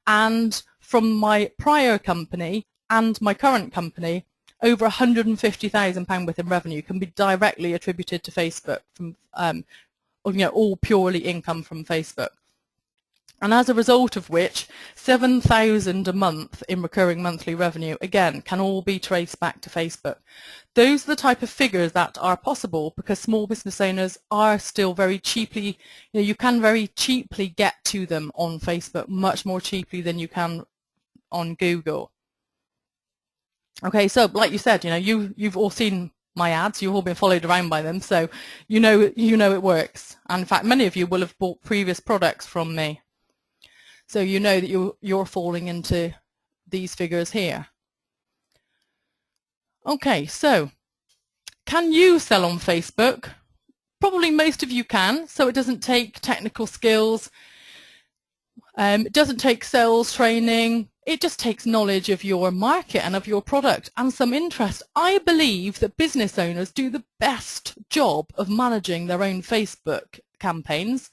And from my prior company and my current company, over £150,000 worth in revenue can be directly attributed to Facebook, from all purely income from Facebook. And as a result of which, 7,000 a month in recurring monthly revenue, again, can all be traced back to Facebook. Those are the type of figures that are possible because small business owners are still very cheaply, you can very cheaply get to them on Facebook, much more cheaply than you can on Google. Okay, so like you said, you've all seen my ads, you've all been followed around by them, so you know it works. And in fact, many of you will have bought previous products from me. So you know that you're falling into these figures here. Okay, so can you sell on Facebook? Probably most of you can, so it doesn't take technical skills, it doesn't take sales training, it just takes knowledge of your market and of your product and some interest. I believe that business owners do the best job of managing their own Facebook campaigns,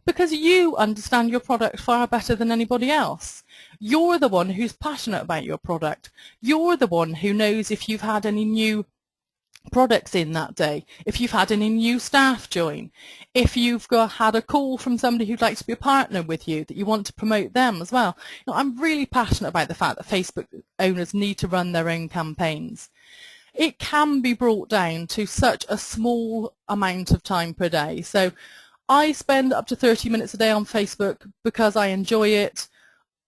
because you understand your product far better than anybody else. You're the one who's passionate about your product. You're the one who knows if you've had any new products in that day, if you've had any new staff join, if you've had a call from somebody who'd like to be a partner with you, that you want to promote them as well. I'm really passionate about the fact that Facebook owners need to run their own campaigns. It can be brought down to such a small amount of time per day. So I spend up to 30 minutes a day on Facebook because I enjoy it.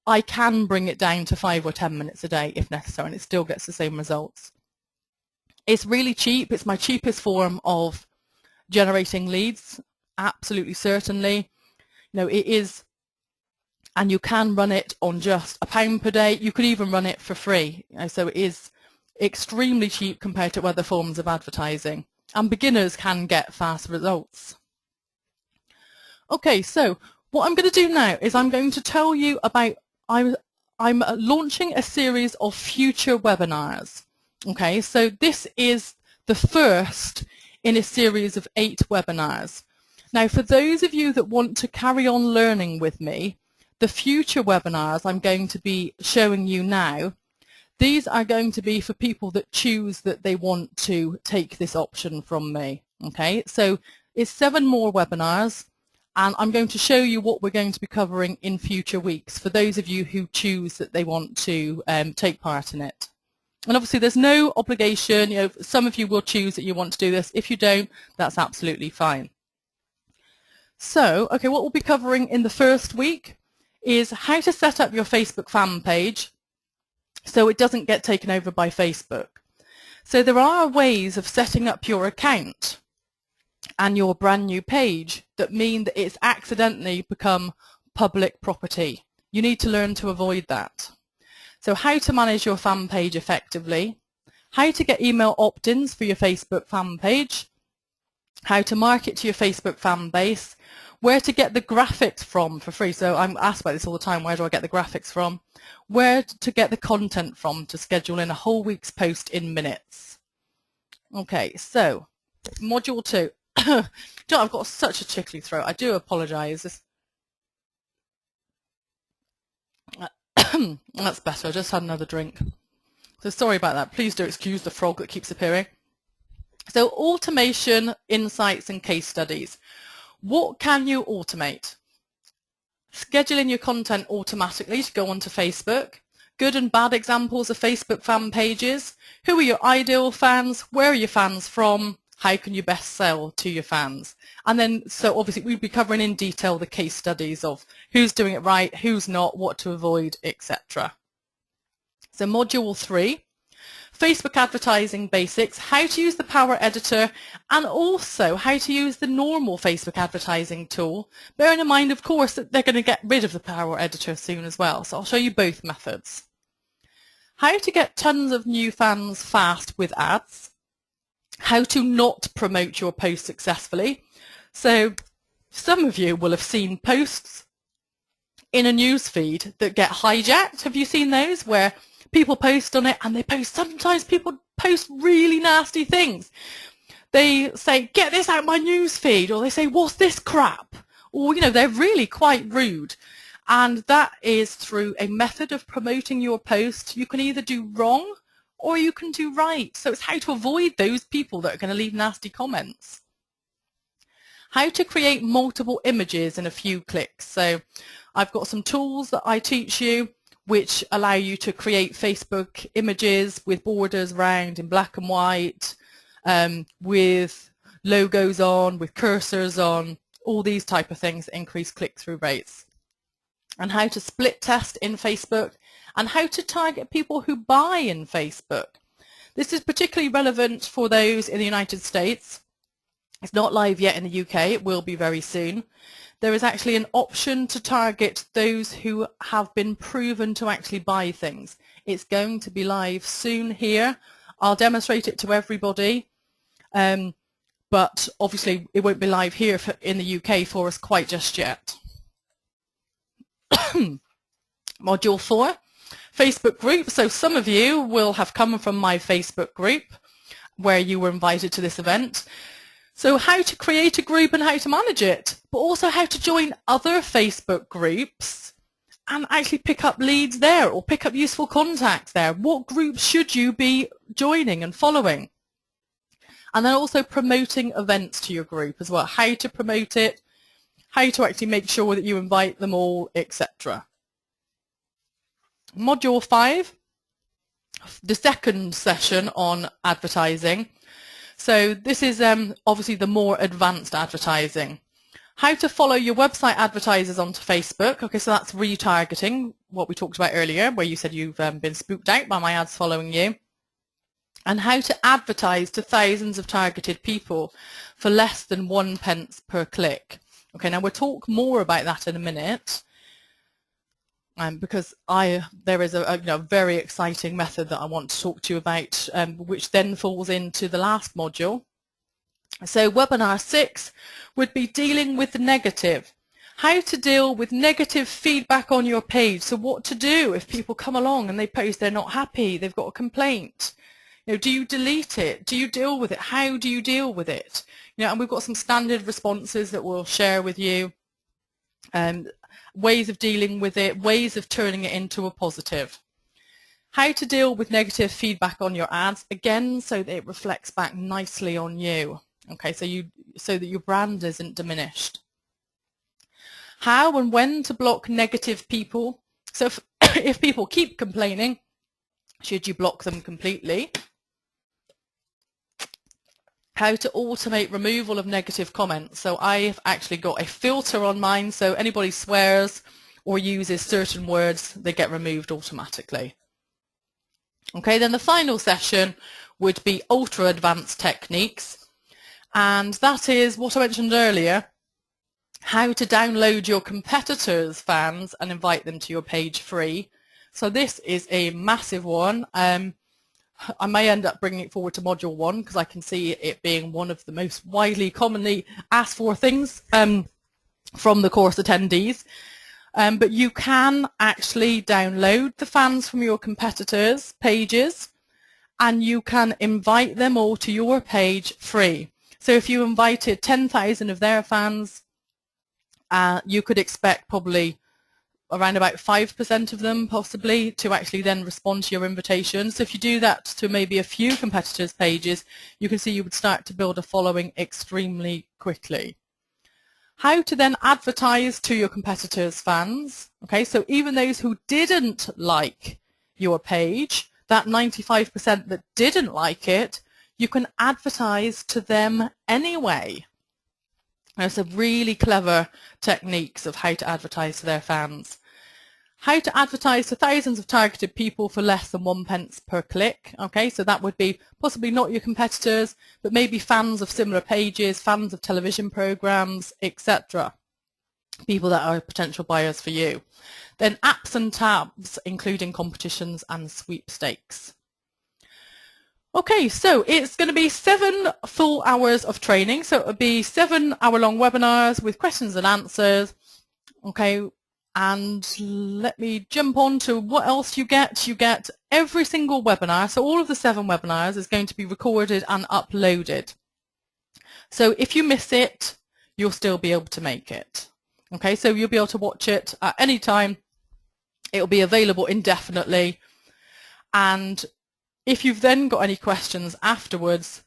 I can bring it down to 5 or 10 minutes a day if necessary, and it still gets the same results. It's really cheap. It's my cheapest form of generating leads, absolutely certainly. It is, and you can run it on just £1 per day. You could even run it for free. So it is extremely cheap compared to other forms of advertising, and beginners can get fast results. Okay, so what I'm going to do now is I'm going to tell you about, I'm launching a series of future webinars. Okay, so this is the first in a series of 8 webinars. Now, for those of you that want to carry on learning with me, the future webinars I'm going to be showing you now, these are going to be for people that choose that they want to take this option from me. Okay, so it's 7 more webinars, and I'm going to show you what we're going to be covering in future weeks for those of you who choose that they want to take part in it. And obviously there's no obligation. Some of you will choose that you want to do this. If you don't, that's absolutely fine. So, okay, what we'll be covering in the first week is how to set up your Facebook fan page so it doesn't get taken over by Facebook. So there are ways of setting up your account and your brand new page that mean that it's accidentally become public property. You need to learn to avoid that. So how to manage your fan page effectively, how to get email opt-ins for your Facebook fan page, how to market to your Facebook fan base, where to get the graphics from for free. So I'm asked about this all the time, where do I get the graphics from? Where to get the content from to schedule in a whole week's post in minutes. Okay, so module 2. You know, I've got such a tickly throat. I do apologise. That's better. I just had another drink. So sorry about that. Please do excuse the frog that keeps appearing. So automation, insights and case studies. What can you automate? Scheduling your content automatically to go onto Facebook. Good and bad examples of Facebook fan pages. Who are your ideal fans? Where are your fans from? How can you best sell to your fans? And then, so obviously we'd be covering in detail the case studies of who's doing it right, who's not, what to avoid, etc. So module 3, Facebook advertising basics, how to use the Power Editor, and also how to use the normal Facebook advertising tool, bearing in mind, of course, that they're going to get rid of the Power Editor soon as well. So I'll show you both methods. How to get tons of new fans fast with ads. How to not promote your post successfully. So some of you will have seen posts in a newsfeed that get hijacked. Have you seen those where people post on it and they post, sometimes people post really nasty things. They say, get this out my newsfeed, or they say, what's this crap? Or, you know, they're really quite rude. And that is through a method of promoting your post. You can either do wrong or you can do right. So it's how to avoid those people that are going to leave nasty comments. How to create multiple images in a few clicks. So I've got some tools that I teach you which allow you to create Facebook images with borders around in black and white, with logos on, with cursors on, all these type of things that increase click-through rates. And how to split test in Facebook, and how to target people who buy in Facebook. This is particularly relevant for those in the United States. It's not live yet in the UK, it will be very soon. There is actually an option to target those who have been proven to actually buy things. It's going to be live soon here. I'll demonstrate it to everybody, but obviously it won't be live here in the UK for us quite just yet. Module 4. Facebook group. So some of you will have come from my Facebook group where you were invited to this event. So how to create a group and how to manage it, but also how to join other Facebook groups and actually pick up leads there or pick up useful contacts there. What groups should you be joining and following? And then also promoting events to your group as well, how to promote it, how to actually make sure that you invite them all, etc. Module 5, the second session on advertising. So this is obviously the more advanced advertising. How to follow your website advertisers onto Facebook. Okay, so that's retargeting, what we talked about earlier, where you said you've been spooked out by my ads following you. And how to advertise to thousands of targeted people for less than 1 pence per click. Okay, now we'll talk more about that in a minute. Because there is a very exciting method that I want to talk to you about, which then falls into the last module. So webinar 6 would be dealing with the negative. How to deal with negative feedback on your page. So what to do if people come along and they post they're not happy, they've got a complaint. You know, do you delete it? Do you deal with it? How do you deal with it? You know, and we've got some standard responses that we'll share with you. Ways of dealing with it, ways of turning it into a positive. How to deal with negative feedback on your ads, again, so that it reflects back nicely on you. Okay, so that your brand isn't diminished. How and when to block negative people. So if people keep complaining, should you block them completely? How to automate removal of negative comments. So I've actually got a filter on mine, so anybody swears or uses certain words, they get removed automatically. Okay, then the final session would be ultra advanced techniques, and that is what I mentioned earlier, how to download your competitors' fans and invite them to your page free. So this is a massive one. I may end up bringing it forward to module 1 because I can see it being one of the most widely commonly asked for things from the course attendees. But you can actually download the fans from your competitors' pages and you can invite them all to your page free. So if you invited 10,000 of their fans, you could expect probably around about 5% of them possibly to actually then respond to your invitation. So if you do that to maybe a few competitors' pages, you can see you would start to build a following extremely quickly. How to then advertise to your competitors' fans. Okay, so even those who didn't like your page, that 95% that didn't like it, you can advertise to them anyway. There's some really clever techniques of how to advertise to their fans. How to advertise to thousands of targeted people for less than 1 pence per click. Okay, so that would be possibly not your competitors, but maybe fans of similar pages, fans of television programs, etc. People that are potential buyers for you. Then apps and tabs, including competitions and sweepstakes. Okay, so it's going to be 7 full hours of training. So it will be 7-hour-long webinars with questions and answers. Okay, and let me jump on to what else you get. You get every single webinar. So all of the 7 webinars is going to be recorded and uploaded. So if you miss it, you'll still be able to make it. Okay, so you'll be able to watch it at any time. It'll be available indefinitely. And if you've then got any questions afterwards,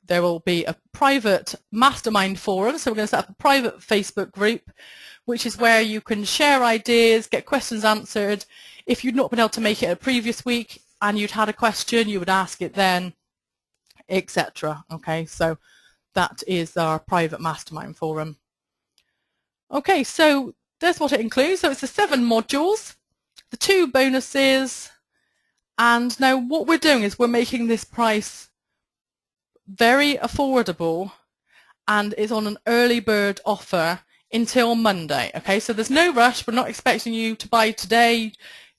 there will be a private mastermind forum. So we're going to set up a private Facebook group, which is where you can share ideas, get questions answered. If you'd not been able to make it a previous week and you'd had a question, you would ask it then, etc. Okay, so that is our private mastermind forum. Okay, so that's what it includes. So it's the 7 modules, the 2 bonuses. And now what we're doing is we're making this price very affordable, and it's on an early bird offer until Monday. Okay, so there's no rush. We're not expecting you to buy today.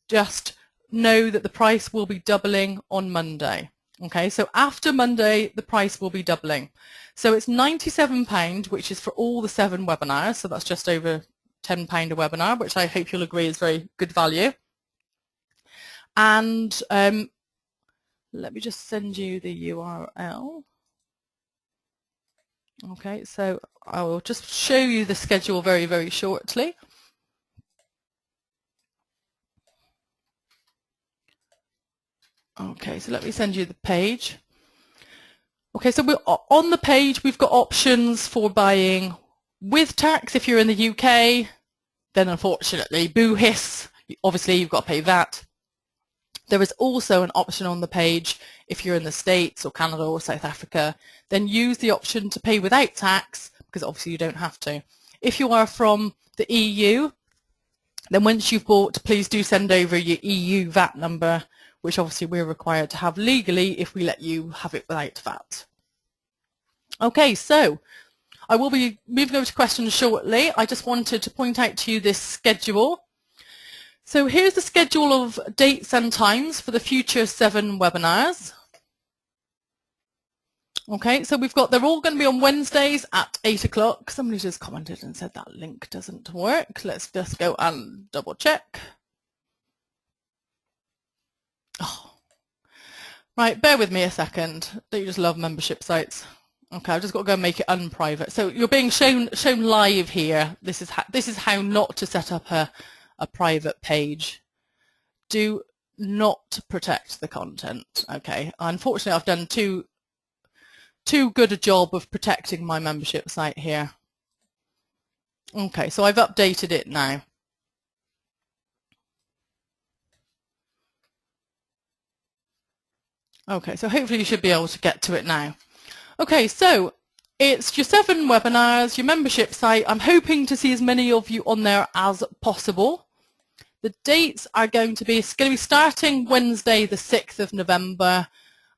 Just know that the price will be doubling on Monday. Okay, so after Monday, the price will be doubling. So it's £97, which is for all the 7 webinars. So that's just over £10 a webinar, which I hope you'll agree is very good value. And let me just send you the URL. Okay, so I will just show you the schedule very, very shortly. Okay, so let me send you the page. Okay, so we're on the page. We've got options for buying with tax. If you're in the UK, then unfortunately, boo hiss, obviously you've got to pay that. There is also an option on the page if you're in the States or Canada or South Africa, then use the option to pay without tax, because obviously you don't have to. If you are from the EU, then once you've bought, please do send over your EU VAT number, which obviously we're required to have legally if we let you have it without VAT. Okay, so I will be moving over to questions shortly. I just wanted to point out to you this schedule. So here's the schedule of dates and times for the future 7 webinars. Okay, so they're all going to be on Wednesdays at 8 o'clock. Somebody just commented and said that link doesn't work. Let's just go and double check. Oh. Right, bear with me a second. Don't you just love membership sites? Okay, I've just got to go and make it unprivate. So you're being shown live here. This is how not to set up a private page. Do not protect the content. Okay, unfortunately I've done too good a job of protecting my membership site here. Okay, so I've updated it now. Okay, so hopefully you should be able to get to it now. Okay, so it's your 7 webinars, your membership site. I'm hoping to see as many of you on there as possible. The dates are going to be starting Wednesday the 6th of November,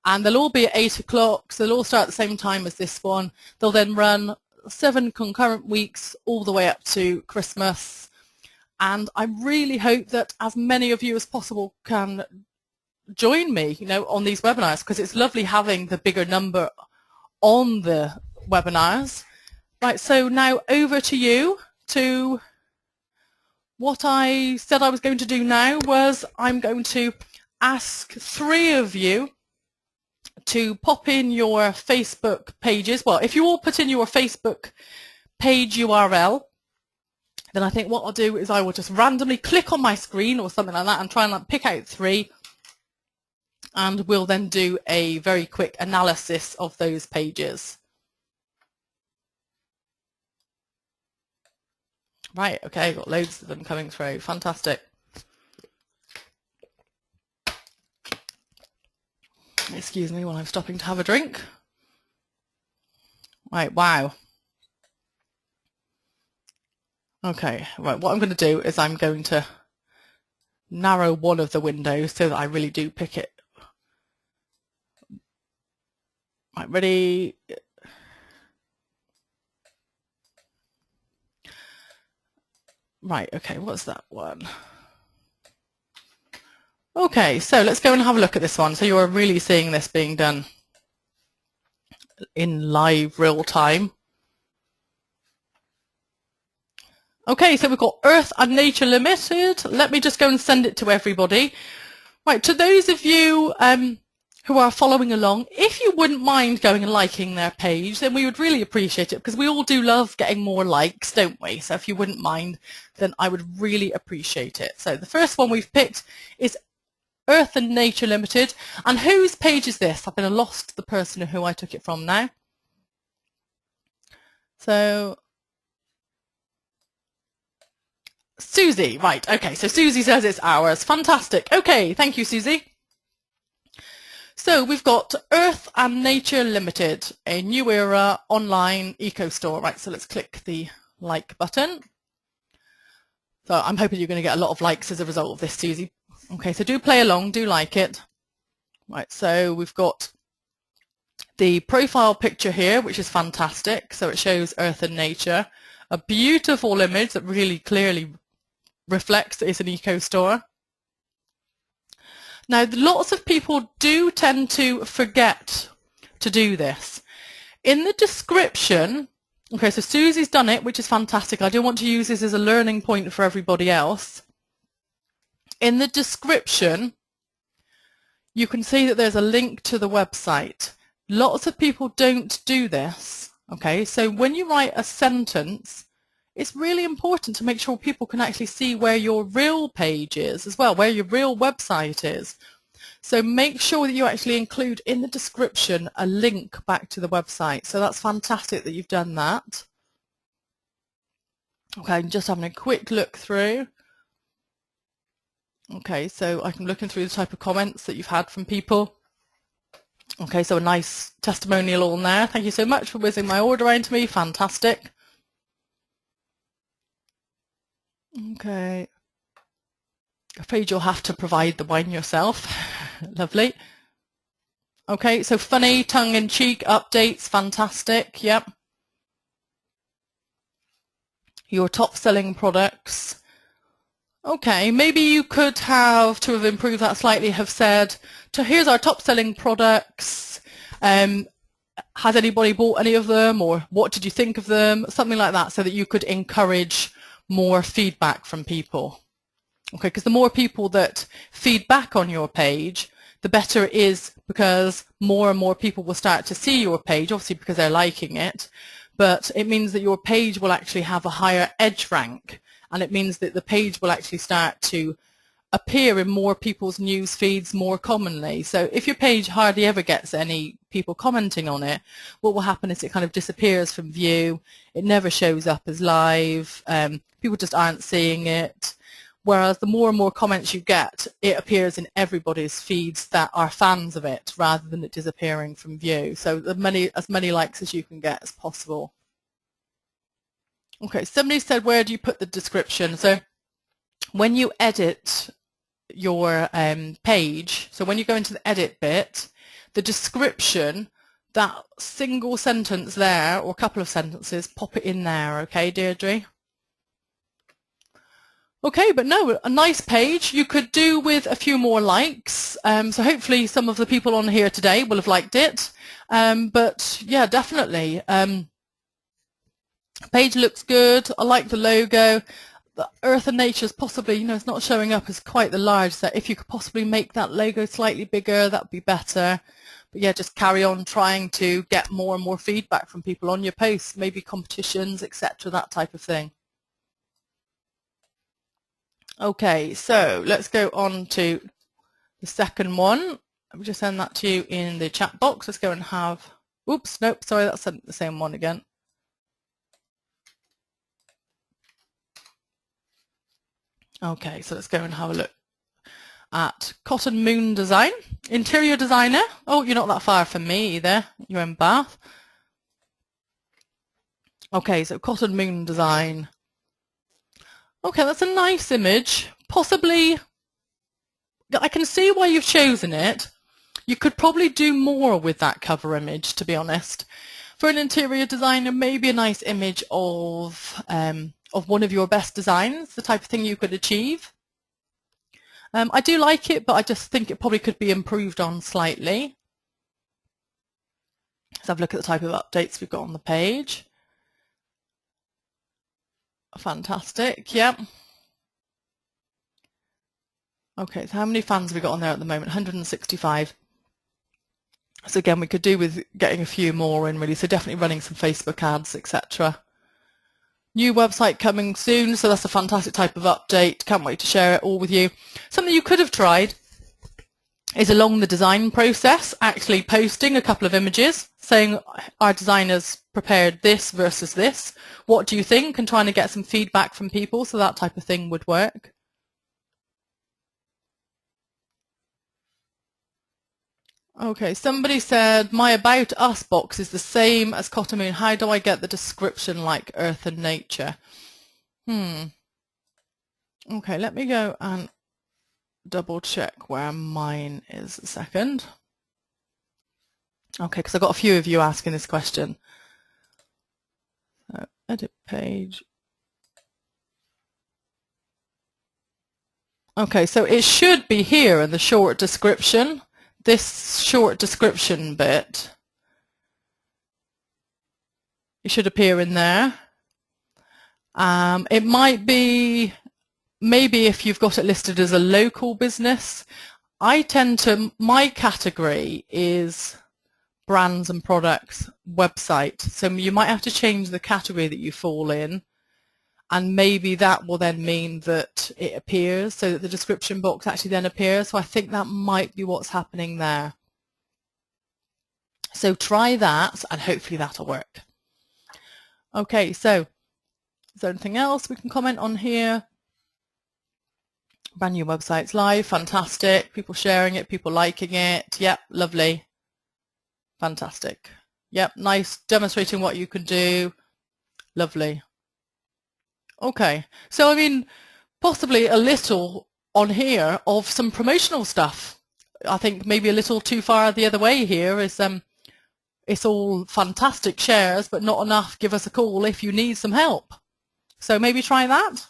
and they'll all be at 8 o'clock, so they'll all start at the same time as this one. They'll then run 7 concurrent weeks all the way up to Christmas, and I really hope that as many of you as possible can join me, on these webinars, because it's lovely having the bigger number on the webinars. Right, so now over to you. To what I said I was going to do now was I'm going to ask 3 of you to pop in your Facebook pages. Well, if you all put in your Facebook page URL, then I think what I'll do is I will just randomly click on my screen or something like that and try and like pick out 3, and we'll then do a very quick analysis of those pages. Right, okay, got loads of them coming through. Fantastic. Excuse me while I'm stopping to have a drink. Right, wow. Okay, right, what I'm going to do is I'm going to narrow one of the windows so that I really do pick it. Right, ready? Right, okay, what's that one? Okay, so let's go and have a look at this one. So you're really seeing this being done in live real time. Okay, so we've got Earth and Nature Limited. Let me just go and send it to everybody. Right, to those of you who are following along, if you wouldn't mind going and liking their page, then we would really appreciate it, because we all do love getting more likes, don't we? So if you wouldn't mind, then I would really appreciate it. So the first one we've picked is Earth and Nature Limited. And whose page is this? I've been lost the person who I took it from now. So Susie, right, okay, so Susie says it's ours. Fantastic. Okay, thank you, Susie. So we've got Earth and Nature Limited, a new era online eco store. Right, so let's click the like button. So I'm hoping you're going to get a lot of likes as a result of this, Susie. Okay, so do play along, do like it. Right, so we've got the profile picture here, which is fantastic. So it shows Earth and Nature. A beautiful image that really clearly reflects that it's an eco store. Now, lots of people do tend to forget to do this. In the description, okay, so Susie's done it, which is fantastic. I do want to use this as a learning point for everybody else. In the description, you can see that there's a link to the website. Lots of people don't do this, okay? So when you write a sentence, it's really important to make sure people can actually see where your real page is as well, where your real website is. So make sure that you actually include in the description a link back to the website. So that's fantastic that you've done that. Okay, I'm just having a quick look through. Okay, so I'm looking through the type of comments that you've had from people. Okay, so a nice testimonial on there. Thank you so much for whizzing my order around to me. Fantastic. Okay. Afraid you'll have to provide the wine yourself. Lovely. Okay, so funny, tongue-in-cheek updates. Fantastic. Yep. Your top-selling products. Okay, maybe you could have, to have improved that slightly, have said, here's our top-selling products. Has anybody bought any of them, or what did you think of them? Something like that, so that you could encourage more feedback from people. Okay, because the more people that feed back on your page, the better it is, because more and more people will start to see your page, obviously because they're liking it, but it means that your page will actually have a higher edge rank. And it means that the page will actually start to appear in more people's news feeds more commonly. So if your page hardly ever gets any people commenting on it, what will happen is it kind of disappears from view. It never shows up as live. People just aren't seeing it. Whereas the more and more comments you get, it appears in everybody's feeds that are fans of it, rather than it disappearing from view. So as many likes as you can get as possible. Okay, somebody said, where do you put the description? So when you edit your page, so when you go into the edit bit, the description, that single sentence there, or a couple of sentences, pop it in there, okay, Deirdre? Okay, but no, a nice page. You could do with a few more likes. So hopefully some of the people on here today will have liked it. But yeah, definitely. Page looks good. I like the logo. The Earth and Nature is possibly, it's not showing up as quite the large. So if you could possibly make that logo slightly bigger, that would be better. But yeah, just carry on trying to get more and more feedback from people on your posts, maybe competitions, etc., that type of thing. Okay, so let's go on to the second one. I'll just send that to you in the chat box. Let's go and have, oops, nope, sorry, that's the same one again. Okay, so let's go and have a look at Cotton Moon Design. Interior designer. Oh, you're not that far from me either. You're in Bath. Okay, so Cotton Moon Design. Okay, that's a nice image. Possibly, I can see why you've chosen it. You could probably do more with that cover image, to be honest. For an interior designer, maybe a nice image of one of your best designs, the type of thing you could achieve. I do like it, but I just think it probably could be improved on slightly. Let's have a look at the type of updates we've got on the page. Fantastic, yeah. Okay, so how many fans have we got on there at the moment? 165. So again, we could do with getting a few more in really, so definitely running some Facebook ads, etc. New website coming soon, so that's a fantastic type of update. Can't wait to share it all with you. Something you could have tried is along the design process, actually posting a couple of images saying our designers prepared this versus this. What do you think? And trying to get some feedback from people, so that type of thing would work. Okay, somebody said, my About Us box is the same as Cotton Moon. How do I get the description like Earth and Nature? Okay, let me go and double check where mine is a second. Okay, because I've got a few of you asking this question. So, edit page. Okay, so it should be here in the short description. This short description bit, it should appear in there. It might be, maybe if you've got it listed as a local business, I tend to, my category is brands and products website. So you might have to change the category that you fall in, and maybe that will then mean that it appears, so that the description box actually then appears. So I think that might be what's happening there. So try that and hopefully that'll work. Okay, so is there anything else we can comment on here? Brand new websites live, fantastic. People sharing it, people liking it. Yep, lovely. Fantastic. Yep, nice, demonstrating what you can do. Lovely. Okay, so I mean, possibly a little on here of some promotional stuff. I think maybe a little too far the other way here is it's all fantastic shares, but not enough. Give us a call if you need some help. So maybe try that.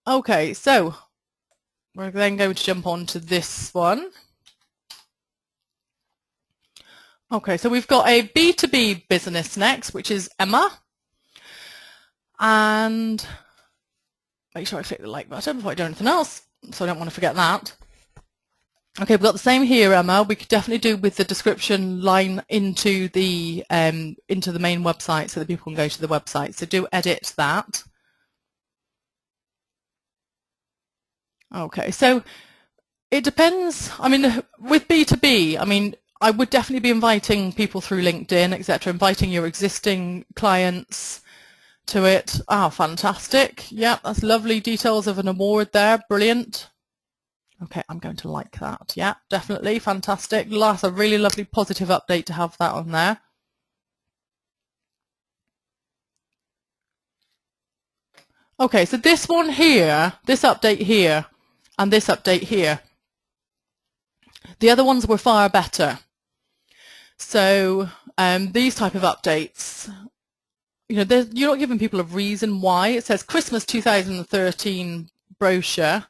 Okay, so we're then going to jump on to this one. Okay, so we've got a B2B business next, which is Emma. And make sure I click the like button before I do anything else, so I don't want to forget that. Okay, we've got the same here, Emma. We could definitely do with the description line into the main website so that people can go to the website. So do edit that. Okay, so it depends. I mean, with B2B, I mean, I would definitely be inviting people through LinkedIn, etc., inviting your existing clients to it. Ah, fantastic. Yeah, that's lovely. Details of an award there. Brilliant. Okay, I'm going to like that. Yeah, definitely. Fantastic. That's a really lovely positive update to have that on there. Okay, so this one here, this update here, and this update here, the other ones were far better. So these type of updates, you know, you're not giving people a reason why. It says Christmas 2013 brochure,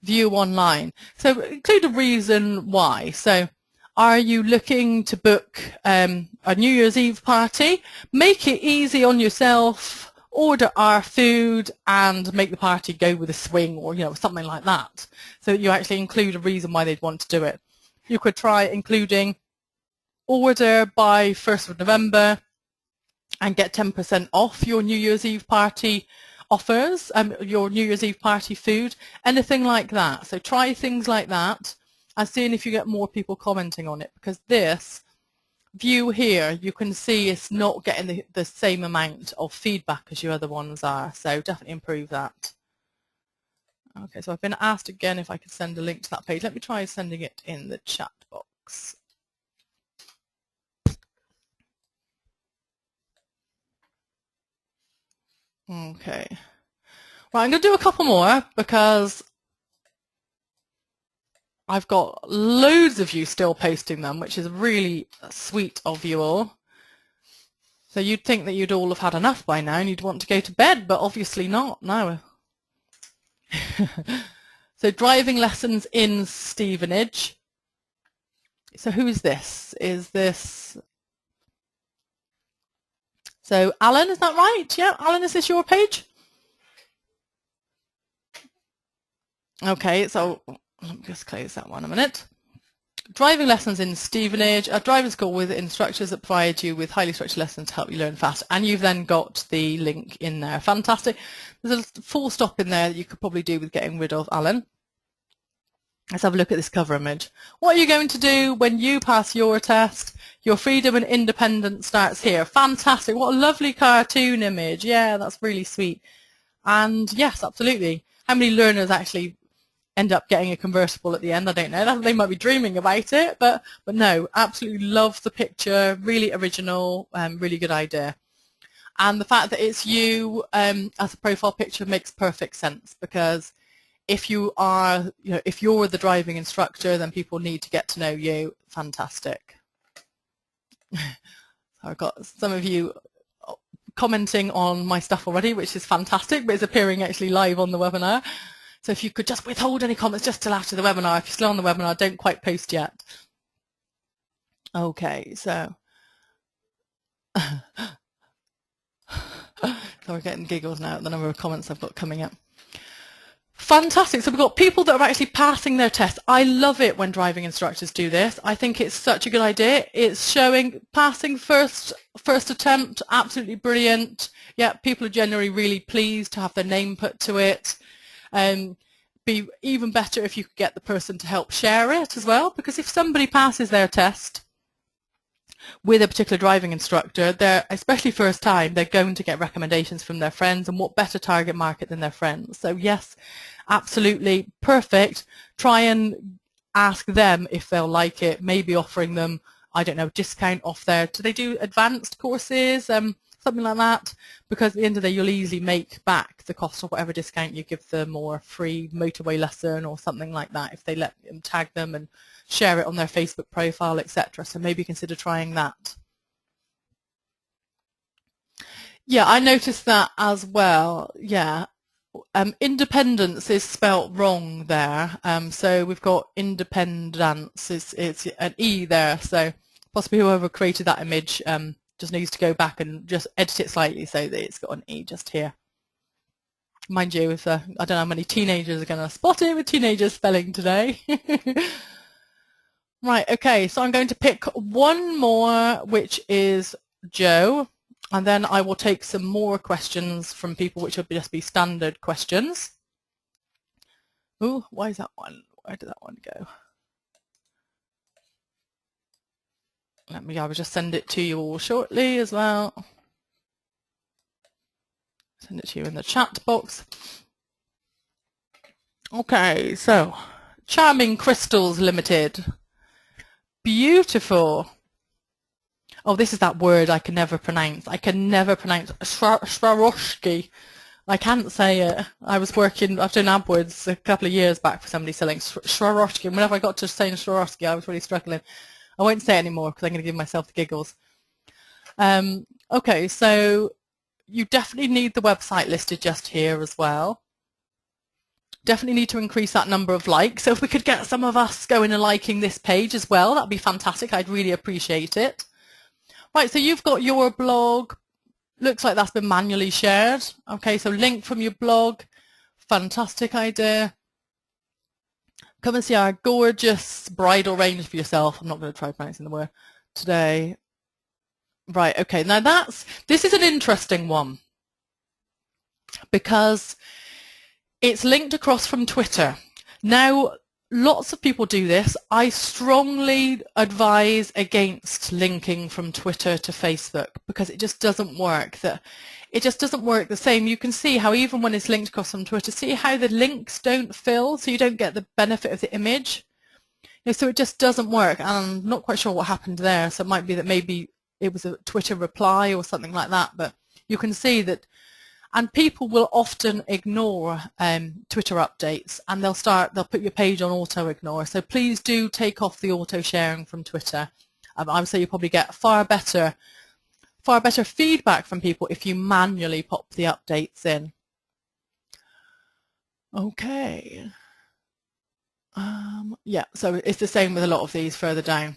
view online. So include a reason why. So are you looking to book a New Year's Eve party? Make it easy on yourself. Order our food and make the party go with a swing, or, you know, something like that. So that you actually include a reason why they'd want to do it. You could try including order by 1st of November and get 10% off your New Year's Eve party offers, your New Year's Eve party food, anything like that. So try things like that and seeing if you get more people commenting on it, because this view here, you can see it's not getting the same amount of feedback as your other ones are. So definitely improve that. Okay, so I've been asked again if I could send a link to that page. Let me try sending it in the chat box. Okay. Right, I'm going to do a couple more because I've got loads of you still posting them, which is really sweet of you all. So you'd think that you'd all have had enough by now and you'd want to go to bed, but obviously not. No. So driving lessons in Stevenage. So who is this? Is this... So Alan, is that right? Yeah, Alan, is this your page? Okay, so let me just close that one a minute. Driving lessons in Stevenage, a driving school with instructors that provide you with highly structured lessons to help you learn fast. And you've then got the link in there. Fantastic. There's a full stop in there that you could probably do with getting rid of, Alan. Let's have a look at this cover image. What are you going to do when you pass your test? Your freedom and independence starts here. Fantastic. What a lovely cartoon image. Yeah, that's really sweet. And yes, absolutely. How many learners actually end up getting a convertible at the end? I don't know. They might be dreaming about it, but no, absolutely love the picture. Really original, really good idea. And the fact that it's you as a profile picture makes perfect sense, because if you are, if you're the driving instructor, then people need to get to know you. Fantastic. I've got some of you commenting on my stuff already, which is fantastic, but it's appearing actually live on the webinar. So if you could just withhold any comments just till after the webinar. If you're still on the webinar, don't quite post yet. Okay, so we're getting giggles now at the number of comments I've got coming up. Fantastic. So we've got people that are actually passing their test. I love it when driving instructors do this. I think it's such a good idea. It's showing passing first attempt, absolutely brilliant. Yeah, people are generally really pleased to have their name put to it. Be even better if you could get the person to help share it as well, because if somebody passes their test with a particular driving instructor, they're, especially first time, they're going to get recommendations from their friends, and what better target market than their friends. So yes, absolutely perfect. Try and ask them if they'll like it, maybe offering them, I don't know, discount off their, do they do advanced courses, something like that, because at the end of the day you'll easily make back the cost of whatever discount you give them, or a free motorway lesson or something like that if they let them tag them and share it on their Facebook profile, etc. So maybe consider trying that. Yeah, I noticed that as well. Yeah, independence is spelt wrong there. So we've got independence, it's an E there. So possibly whoever created that image just needs to go back and just edit it slightly so that it's got an E just here. Mind you, if I don't know how many teenagers are going to spot it with teenagers spelling today. Right, okay, so I'm going to pick one more, which is Joe, and then I will take some more questions from people, which will just be standard questions. Ooh, why is that one? Where did that one go? I will just send it to you all shortly as well. Send it to you in the chat box. Okay, so Charming Crystals Limited. Beautiful. Oh, this is that word I can never pronounce. I can never pronounce Swarovski. I can't say it. I've done AdWords a couple of years back for somebody selling Swarovski. And whenever I got to saying Swarovski, I was really struggling. I won't say it anymore because I'm going to give myself the giggles. Okay, so you definitely need the website listed just here as well. Definitely need to increase that number of likes. So if we could get some of us going and liking this page as well, that'd be fantastic. I'd really appreciate it. Right, so you've got your blog. Looks like that's been manually shared. Okay, so link from your blog. Fantastic idea. Come and see our gorgeous bridal range for yourself. I'm not going to try pronouncing the word today. Right, okay. Now this is an interesting one because it's linked across from Twitter. Now, lots of people do this. I strongly advise against linking from Twitter to Facebook because it just doesn't work. It just doesn't work the same. You can see how even when it's linked across from Twitter, see how the links don't fill, so you don't get the benefit of the image. So it just doesn't work, and I'm not quite sure what happened there. So it might be that maybe it was a Twitter reply or something like that, but you can see that. And people will often ignore Twitter updates, and they'll put your page on auto ignore. So please do take off the auto sharing from Twitter. I would say you probably get far better feedback from people if you manually pop the updates in. Okay. Yeah, so it's the same with a lot of these further down.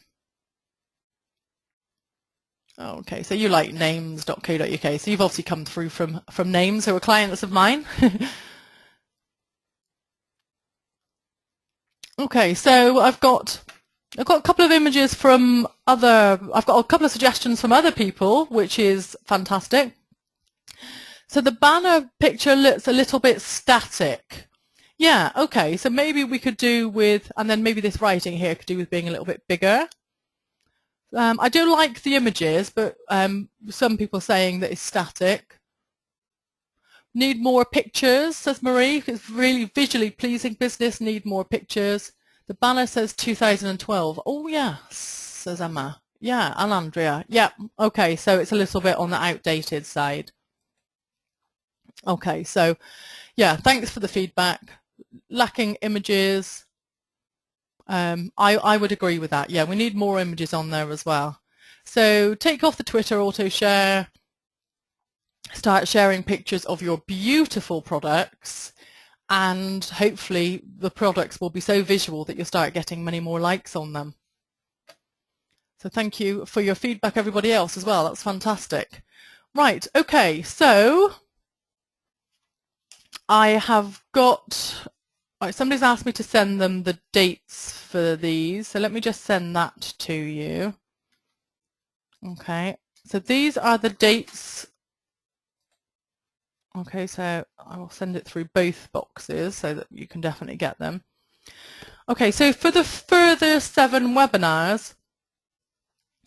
Okay, so you like names.co.uk, so you've obviously come through from Names, who are clients of mine. Okay, so I've got a couple of images from I've got a couple of suggestions from other people, which is fantastic. So the banner picture looks a little bit static. Yeah, okay, so maybe we could do with, and then maybe this writing here could do with being a little bit bigger. I do like the images, but some people are saying that it's static. Need more pictures, says Marie. It's really visually pleasing business, need more pictures. The banner says 2012. Oh, yes, says Emma. Yeah, and Andrea. Yeah, okay, so it's a little bit on the outdated side. Okay, so yeah, thanks for the feedback. Lacking images. I would agree with that. Yeah, we need more images on there as well. So take off the Twitter auto share. Start sharing pictures of your beautiful products, and hopefully the products will be so visual that you'll start getting many more likes on them. So thank you for your feedback, everybody else, as well. That's fantastic. Right, okay, so I have got... Right, somebody's asked me to send them the dates for these, so let me just send that to you. Okay, so these are the dates. Okay, so I will send it through both boxes so that you can definitely get them. Okay, so for the further 7 webinars,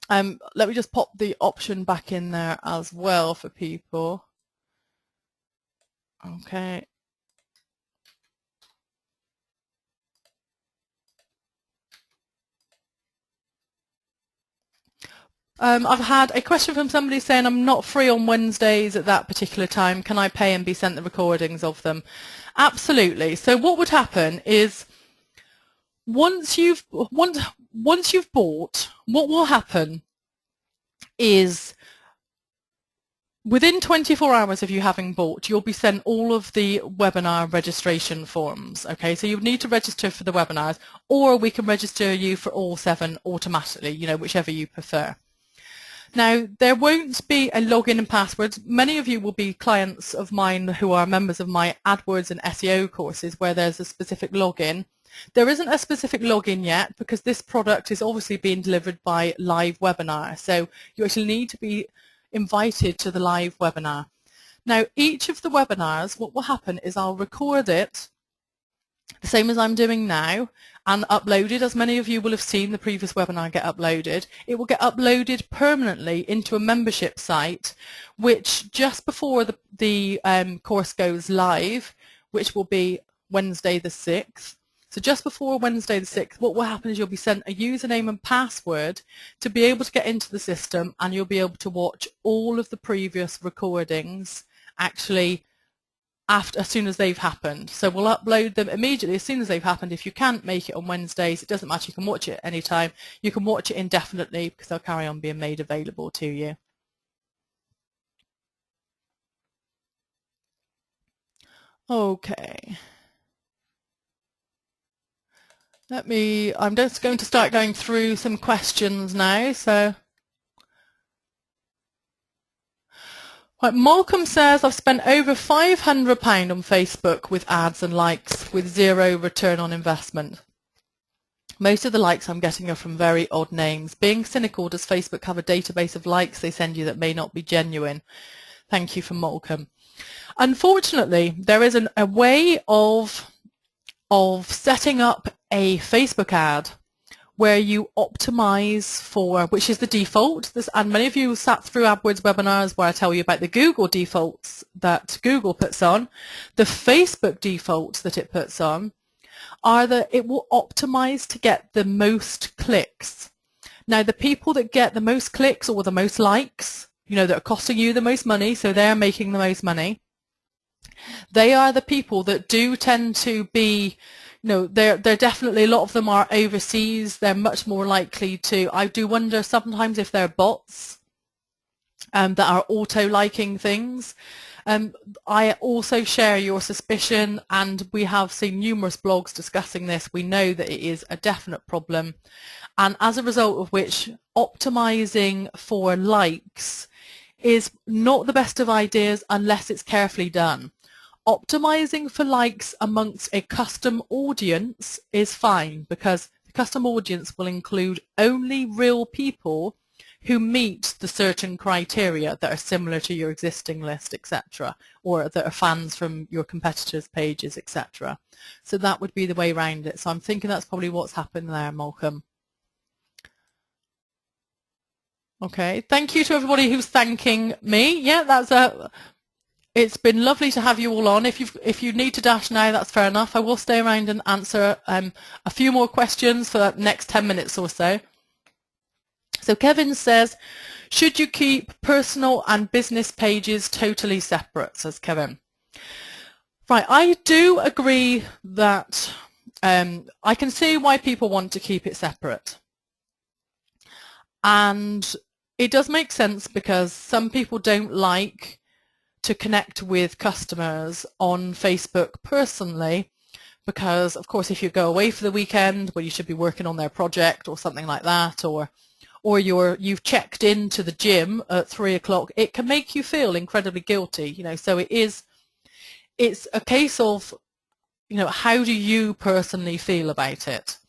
let me just pop the option back in there as well for people. Okay. I've had a question from somebody saying I'm not free on Wednesdays at that particular time. Can I pay and be sent the recordings of them? Absolutely. So what would happen is once you've bought, what will happen is within 24 hours of you having bought, you'll be sent all of the webinar registration forms. Okay, so you need to register for the webinars, or we can register you for all 7 automatically, whichever you prefer. Now, there won't be a login and password. Many of you will be clients of mine who are members of my AdWords and SEO courses where there's a specific login. There isn't a specific login yet because this product is obviously being delivered by live webinar. So you actually need to be invited to the live webinar. Now, each of the webinars, what will happen is I'll record it the same as I'm doing now and upload it. As many of you will have seen the previous webinar get uploaded. It will get uploaded permanently into a membership site, which just before the course goes live, which will be Wednesday the 6th. So just before Wednesday the 6th, what will happen is you'll be sent a username and password to be able to get into the system, and you'll be able to watch all of the previous recordings actually as soon as they've happened. So we'll upload them immediately as soon as they've happened. If you can't make it on Wednesdays, it doesn't matter, you can watch it anytime. You can watch it indefinitely because they'll carry on being made available to you. Okay. I'm just going to start going through some questions now. So right, Malcolm says, I've spent over £500 on Facebook with ads and likes with 0 return on investment. Most of the likes I'm getting are from very odd names. Being cynical, does Facebook have a database of likes they send you that may not be genuine? Thank you from Malcolm. Unfortunately, there is a way of setting up a Facebook ad where you optimize for, which is the default. And many of you sat through AdWords webinars where I tell you about the Google defaults that Google puts on. The Facebook defaults that it puts on are that it will optimize to get the most clicks. Now, the people that get the most clicks or the most likes, that are costing you the most money, so they're making the most money, they are the people that do tend to be, they're definitely, a lot of them are overseas. They're much more likely to, I do wonder sometimes if they're bots that are auto-liking things. I also share your suspicion, and we have seen numerous blogs discussing this. We know that it is a definite problem, and as a result of which, optimizing for likes is not the best of ideas unless it's carefully done. Optimizing for likes amongst a custom audience is fine, because the custom audience will include only real people who meet the certain criteria that are similar to your existing list, etc., or that are fans from your competitors' pages, etc. So that would be the way around it. So I'm thinking that's probably what's happened there, Malcolm. Okay, thank you to everybody who's thanking me. Yeah, it's been lovely to have you all on. If you need to dash now, that's fair enough. I will stay around and answer a few more questions for the next 10 minutes or so. So Kevin says, should you keep personal and business pages totally separate, says Kevin. Right, I do agree that I can see why people want to keep it separate. And it does make sense, because some people don't like to connect with customers on Facebook personally, because of course if you go away for the weekend where you should be working on their project or something like that, or you've checked into the gym at 3 o'clock, it can make you feel incredibly guilty, so it's a case of, how do you personally feel about it?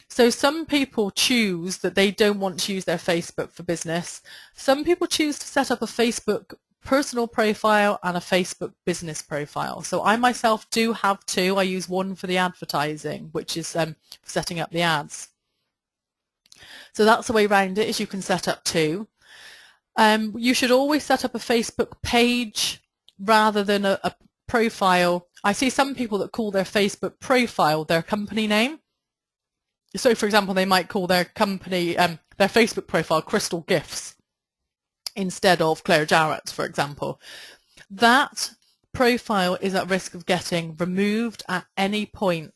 So some people choose that they don't want to use their Facebook for business. Some people choose to set up a Facebook personal profile and a Facebook business profile. So I myself do have two. I use one for the advertising, which is setting up the ads. So that's the way around it, is you can set up two. You should always set up a Facebook page rather than a profile. I see some people that call their Facebook profile their company name. So for example, they might call their company, their Facebook profile Crystal Gifts instead of Claire Jarrett, for example. That profile is at risk of getting removed at any point.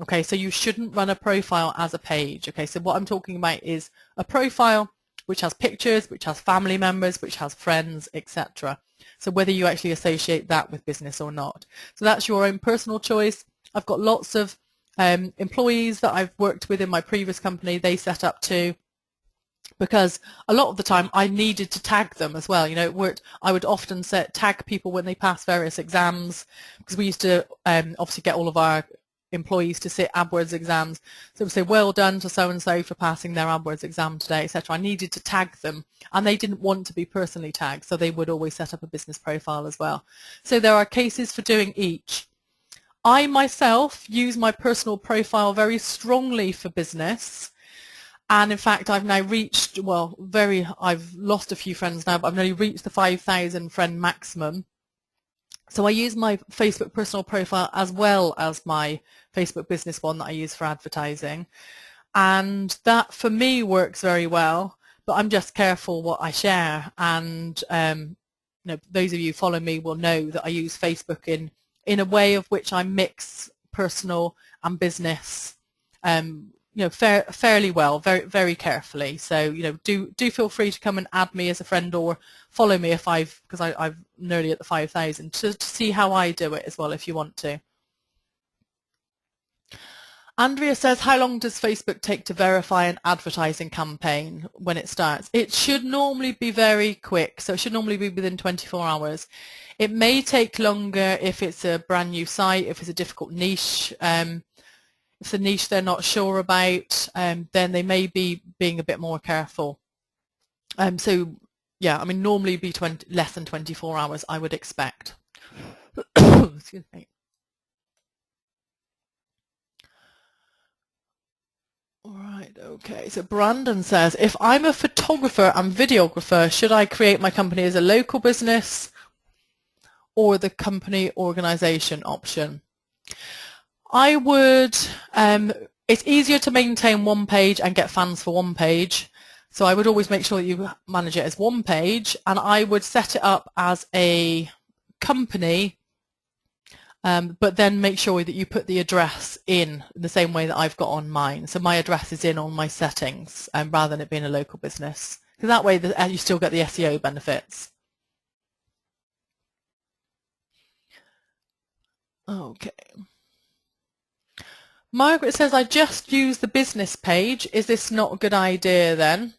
Okay, so you shouldn't run a profile as a page. Okay, so what I'm talking about is a profile which has pictures, which has family members, which has friends, etc. So whether you actually associate that with business or not. So that's your own personal choice. I've got lots of employees that I've worked with in my previous company. They set up two, because a lot of the time I needed to tag them as well. It worked. I would often tag people when they pass various exams, because we used to obviously get all of our employees to sit AdWords exams. So we say, well done to so-and-so for passing their AdWords exam today, etc. I needed to tag them, and they didn't want to be personally tagged, so they would always set up a business profile as well. So there are cases for doing each. I myself use my personal profile very strongly for business. And in fact, I've now reached, I've lost a few friends now, but I've nearly reached the 5,000 friend maximum. So I use my Facebook personal profile as well as my Facebook business one that I use for advertising. And that for me works very well, but I'm just careful what I share. And those of you who follow me will know that I use Facebook in a way of which I mix personal and business, fairly well, very, very carefully. So, do feel free to come and add me as a friend, or follow me because I'm nearly at the 5,000 to see how I do it as well, if you want to. Andrea says, how long does Facebook take to verify an advertising campaign when it starts? It should normally be very quick, so it should normally be within 24 hours. It may take longer if it's a brand new site, if it's a difficult niche. it's a niche they're not sure about, then they may be being a bit more careful. So yeah, I mean, normally be less than 24 hours, I would expect. Excuse me. All right, okay. So Brandon says, if I'm a photographer and videographer, should I create my company as a local business or the company organization option? I would, it's easier to maintain one page and get fans for one page. So I would always make sure that you manage it as one page, and I would set it up as a company, but then make sure that you put the address in the same way that I've got on mine. So my address is in on my settings, rather than it being a local business. Because that way you still get the SEO benefits. Okay. Margaret says, I just use the business page. Is this not a good idea then?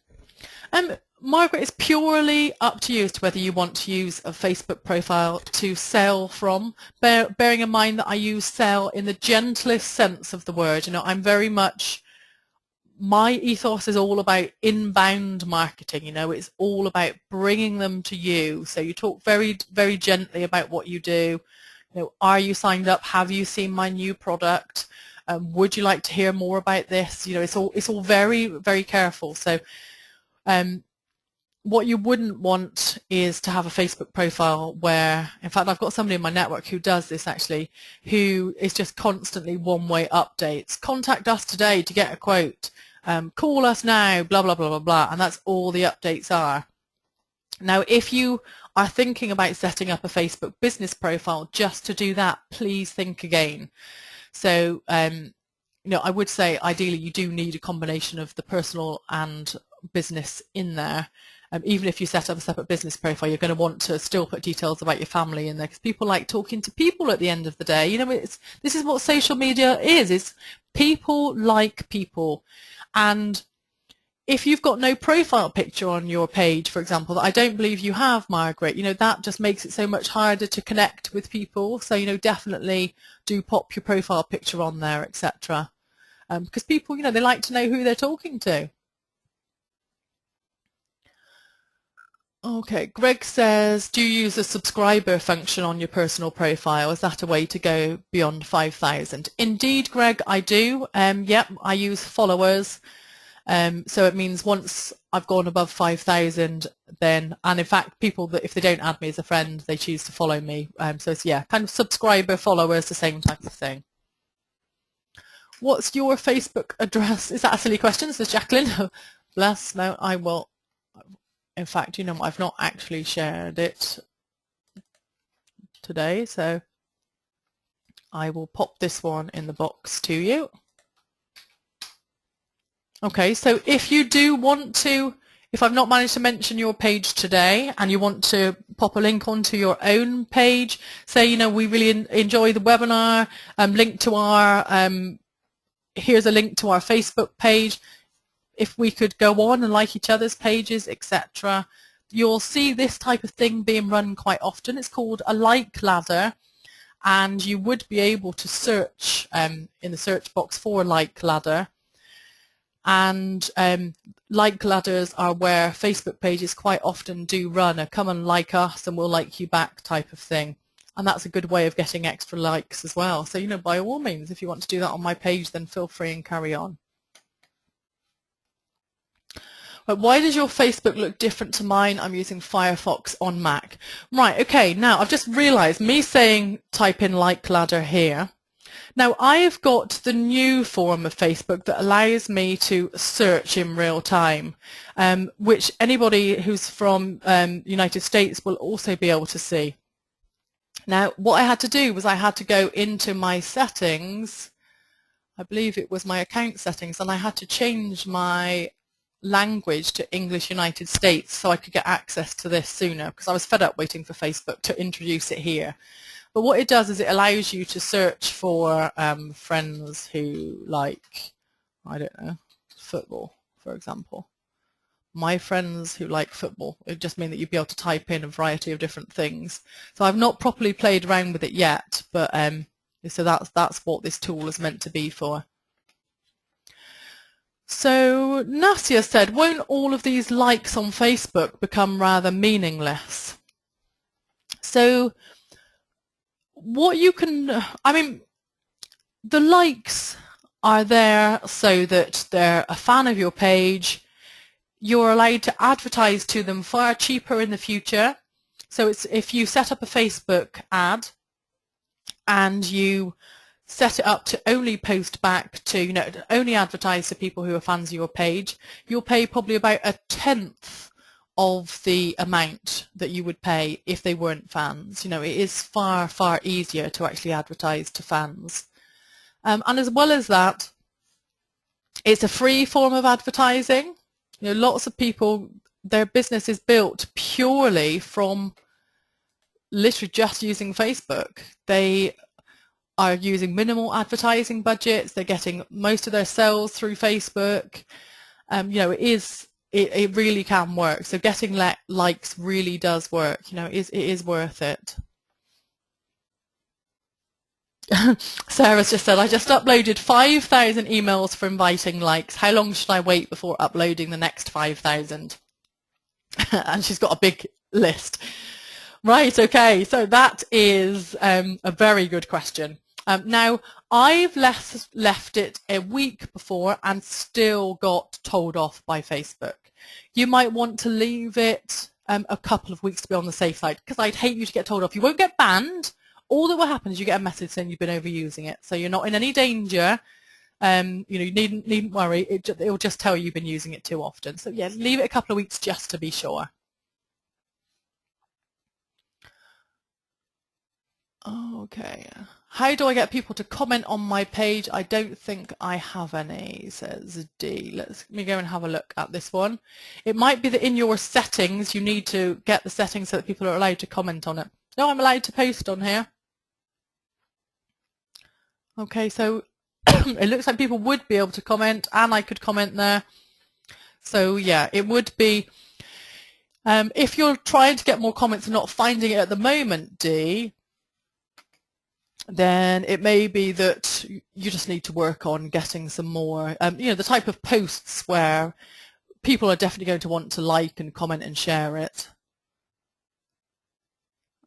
Margaret, it's purely up to you as to whether you want to use a Facebook profile to sell from, bearing in mind that I use sell in the gentlest sense of the word. You know, I'm very much, my ethos is all about inbound marketing. You know, it's all about bringing them to you. So you talk very, very gently about what you do. You know, are you signed up? Have you seen my new product? Would you like to hear more about this? You know, it's all very, very careful. So what you wouldn't want is to have a Facebook profile where, in fact, I've got somebody in my network who does this actually, who is just constantly one-way updates. Contact us today to get a quote. Call us now, blah, blah, blah, blah, blah. And that's all the updates are. Now, if you are thinking about setting up a Facebook business profile just to do that, please think again. So, you know, I would say ideally you do need a combination of the personal and business in there. Even if you set up a separate business profile, you're going to want to still put details about your family in there, because people like talking to people at the end of the day. You know, this is what social media is. It's people like people. And if you've got no profile picture on your page, for example, that I don't believe you have, Margaret, you know, that just makes it so much harder to connect with people. So, you know, definitely do pop your profile picture on there, etc. Because people, you know, they like to know who they're talking to. Okay, Greg says, do you use a subscriber function on your personal profile? Is that a way to go beyond 5,000? Indeed, Greg, I do. Yep, I use followers. So it means once I've gone above 5,000, then, and in fact, people that if they don't add me as a friend, they choose to follow me. So it's, yeah, kind of subscriber, followers, the same type of thing. What's your Facebook address? Is that a silly question? Says Jacqueline. Bless. No, I will. In fact, you know, I've not actually shared it today, so I will pop this one in the box to you. Okay, so if you do want to, if I've not managed to mention your page today and you want to pop a link onto your own page, say, you know, we really enjoy the webinar, link to our, here's a link to our Facebook page. If we could go on and like each other's pages, etc., you'll see this type of thing being run quite often. It's called a like ladder, and you would be able to search in the search box for like ladder. And like ladders are where Facebook pages quite often do run a come and like us and we'll like you back type of thing. And that's a good way of getting extra likes as well. So, you know, by all means, if you want to do that on my page, then feel free and carry on. But why does your Facebook look different to mine? I'm using Firefox on Mac. Right, okay, now I've just realized me saying type in like ladder here. Now I've got the new form of Facebook that allows me to search in real time, which anybody who's from United States will also be able to see. Now what I had to do was I had to go into my settings, I believe it was my account settings, and I had to change my language to English United States so I could get access to this sooner, because I was fed up waiting for Facebook to introduce it here. But what it does is it allows you to search for friends who like, I don't know, football, for example. My friends who like football. It just means that you'd be able to type in a variety of different things. So I've not properly played around with it yet, but so that's what this tool is meant to be for. So Nastia said, won't all of these likes on Facebook become rather meaningless? So what you can, I mean, the likes are there so that they're a fan of your page. You're allowed to advertise to them far cheaper in the future. So it's if you set up a Facebook ad and you set it up to only post back to, only advertise to people who are fans of your page, you'll pay probably about 1/10 of the amount that you would pay if they weren't fans. It is far, far easier to actually advertise to fans. And as well as that, it's a free form of advertising. Lots of people, their business is built purely from literally just using Facebook. They are using minimal advertising budgets. They're getting most of their sales through Facebook. It really can work. So getting likes really does work. It is worth it. Sarah's just said, I just uploaded 5,000 emails for inviting likes. How long should I wait before uploading the next 5,000? And she's got a big list. Right, okay, so that is a very good question. Now, I've left it a week before and still got told off by Facebook. You might want to leave it a couple of weeks to be on the safe side, because I'd hate you to get told off. You won't get banned. All that will happen is you get a message saying you've been overusing it, so you're not in any danger. You needn't worry. It'll just tell you you've been using it too often. So yeah, leave it a couple of weeks just to be sure. Okay. How do I get people to comment on my page? I don't think I have any, says D. Let me go and have a look at this one. It might be that in your settings you need to get the settings so that people are allowed to comment on it. No, I'm allowed to post on here. Okay, so it looks like people would be able to comment, and I could comment there. So yeah, it would be, if you're trying to get more comments and not finding it at the moment, D, then it may be that you just need to work on getting some more, the type of posts where people are definitely going to want to like and comment and share it.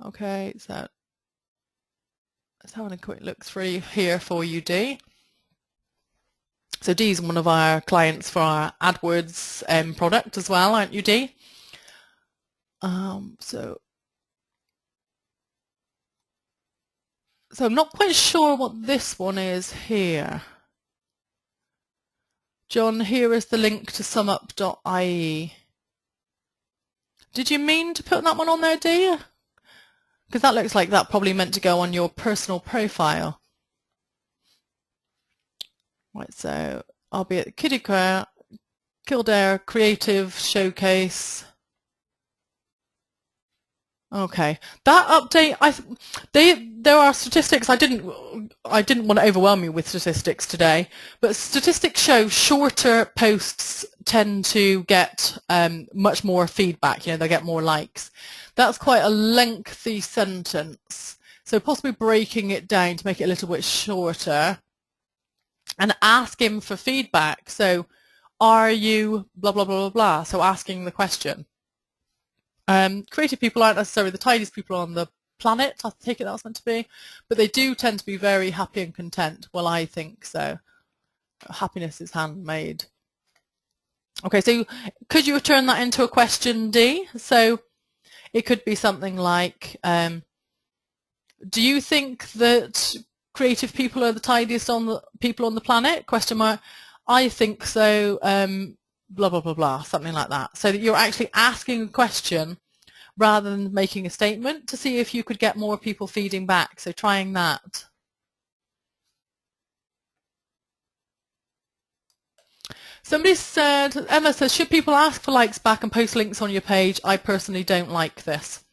Okay, so let's have a quick look through here for you, D. So D is one of our clients for our AdWords product as well, aren't you, D? So I'm not quite sure what this one is here. John, here is the link to sumup.ie. Did you mean to put that one on there, D? Because that looks like that probably meant to go on your personal profile. Right, so I'll be at Kildare Creative Showcase. Okay, that update. There are statistics. I didn't want to overwhelm you with statistics today, but statistics show shorter posts tend to get much more feedback. They get more likes. That's quite a lengthy sentence, so possibly breaking it down to make it a little bit shorter, and ask him for feedback. So, are you blah blah blah blah blah? So asking the question. Creative people aren't necessarily the tidiest people on the planet, I take it that's meant to be, but they do tend to be very happy and content. Well, I think so. Happiness is handmade. Okay, so could you turn that into a question, D? So it could be something like, do you think that creative people are the tidiest people on the planet? Question mark. I think so. Blah, blah, blah, blah, something like that. So that you're actually asking a question rather than making a statement to see if you could get more people feeding back. So trying that. Somebody said, Emma says, should people ask for likes back and post links on your page? I personally don't like this.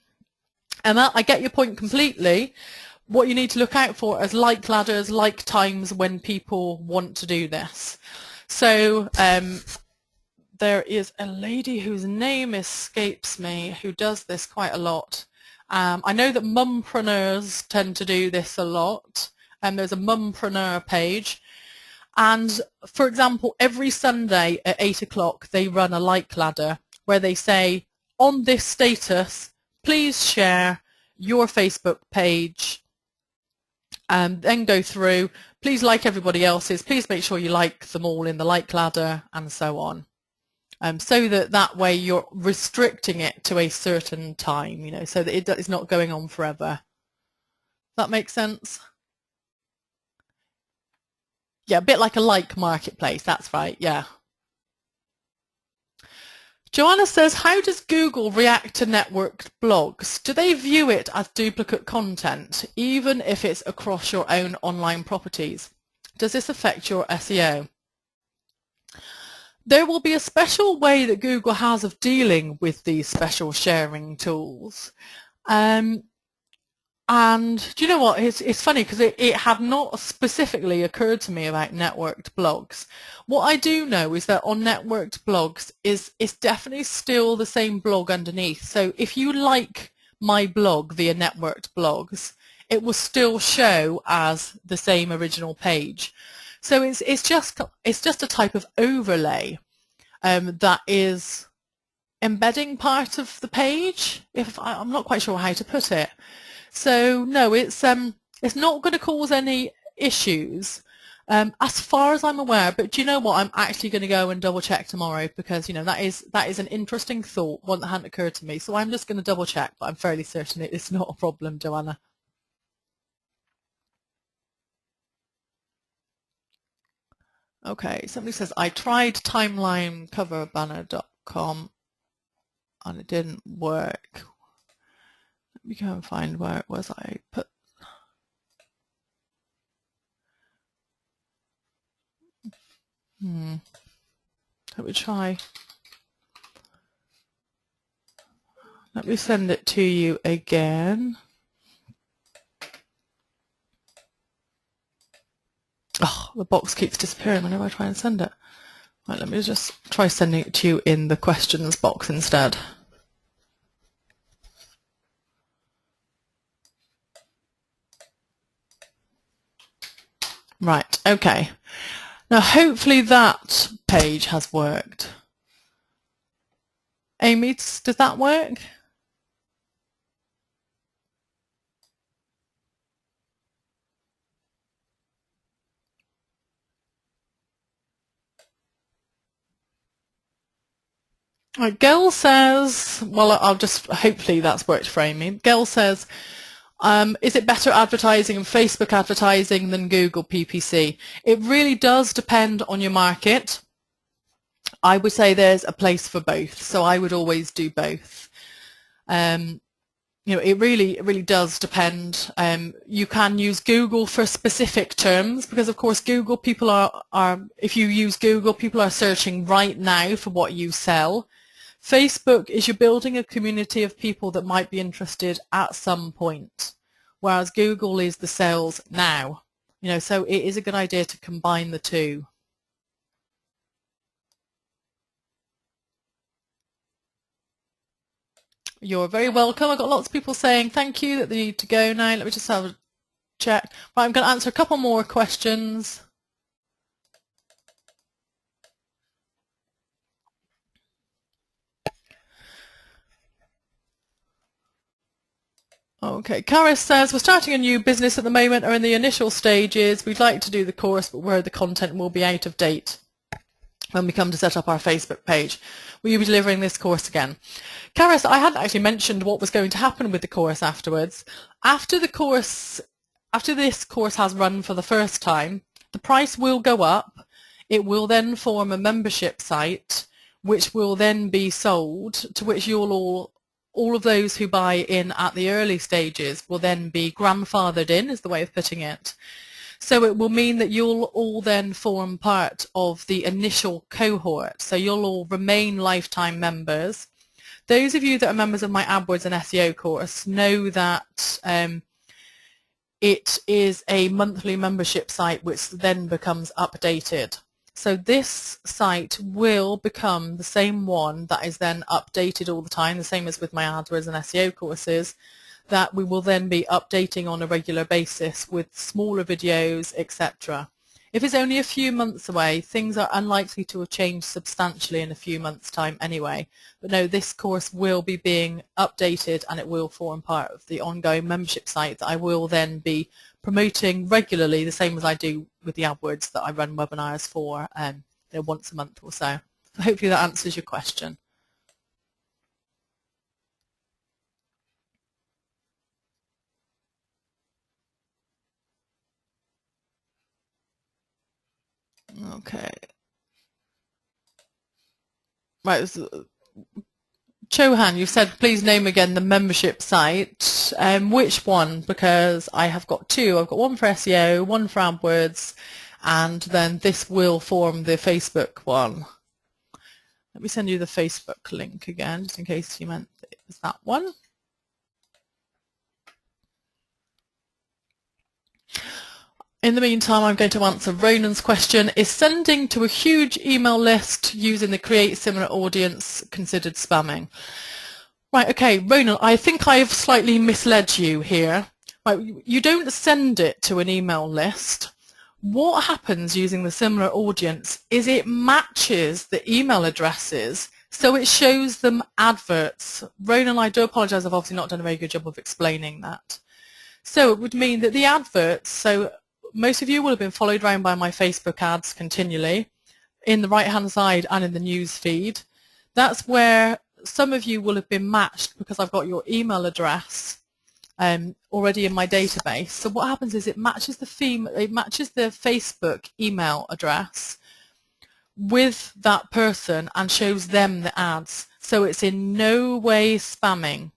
Emma, I get your point completely. What you need to look out for is like ladders, like times when people want to do this. So there is a lady whose name escapes me who does this quite a lot. I know that mumpreneurs tend to do this a lot, and there's a mumpreneur page, And for example, every Sunday at 8 o'clock, they run a like ladder where they say, on this status, please share your Facebook page, and then go through, please like everybody else's, please make sure you like them all in the like ladder, and so on. So that way you're restricting it to a certain time, so that it is not going on forever. That makes sense? Yeah, a bit like a like marketplace, that's right, yeah. Joanna says, how does Google react to networked blogs? Do they view it as duplicate content, even if it's across your own online properties? Does this affect your SEO? There will be a special way that Google has of dealing with these special sharing tools. And do you know what? It's funny because it had not specifically occurred to me about networked blogs. What I do know is that on networked blogs it's definitely still the same blog underneath. So if you like my blog via networked blogs, it will still show as the same original page. So it's just a type of overlay that is embedding part of the page. I'm not quite sure how to put it. So no, it's not going to cause any issues as far as I'm aware. But do you know what? I'm actually going to go and double check tomorrow, because that is an interesting thought, one that hadn't occurred to me. So I'm just going to double check, but I'm fairly certain it's not a problem, Joanna. Okay, somebody says, I tried timelinecoverbanner.com and it didn't work. Let me go and find where it was I put. Let me try. Let me send it to you again. Oh, the box keeps disappearing whenever I try and send it. Right, let me just try sending it to you in the questions box instead. Right, okay. Now hopefully that page has worked. Amy, does that work? Right, Gail says, well, I'll just, hopefully that's worked for Amy. Gail says, is it better advertising and Facebook advertising than Google PPC? It really does depend on your market. I would say there's a place for both, so I would always do both. It really does depend. You can use Google for specific terms, because of course Google, people are if you use Google, people are searching right now for what you sell. Facebook is you're building a community of people that might be interested at some point, whereas Google is the sales now. So it is a good idea to combine the two. You're very welcome. I've got lots of people saying thank you, that they need to go now. Let me just have a check. Right, I'm going to answer a couple more questions. Okay, Karis says, we're starting a new business at the moment, or in the initial stages. We'd like to do the course, but where the content will be out of date when we come to set up our Facebook page. Will you be delivering this course again? Karis, I hadn't actually mentioned what was going to happen with the course afterwards. After this course has run for the first time, the price will go up. It will then form a membership site, which will then be sold, to which all of those who buy in at the early stages will then be grandfathered in, is the way of putting it. So it will mean that you'll all then form part of the initial cohort. So you'll all remain lifetime members. Those of you that are members of my AdWords and SEO course know that it is a monthly membership site which then becomes updated. So this site will become the same one that is then updated all the time, the same as with my AdWords and SEO courses, that we will then be updating on a regular basis with smaller videos, etc. If it's only a few months away, things are unlikely to have changed substantially in a few months' time anyway. But no, this course will be being updated and it will form part of the ongoing membership site that I will then be promoting regularly, the same as I do with the AdWords that I run webinars for once a month or so. So hopefully that answers your question. Okay. Right. Chohan, you've said please name again the membership site. Which one? Because I have got two. I've got one for SEO, one for AdWords, and then this will form the Facebook one. Let me send you the Facebook link again, just in case you meant it was that one. In the meantime, I'm going to answer Ronan's question. Is sending to a huge email list using the create similar audience considered spamming? Right, okay, Ronan, I think I've slightly misled you here. Right, you don't send it to an email list. What happens using the similar audience is it matches the email addresses, so it shows them adverts. Ronan, I do apologise, I've obviously not done a very good job of explaining that. So it would mean that the adverts, so most of you will have been followed around by my Facebook ads continually in the right-hand side and in the news feed. That's where some of you will have been matched because I've got your email address already in my database. So what happens is it matches the Facebook email address with that person and shows them the ads. So it's in no way spamming.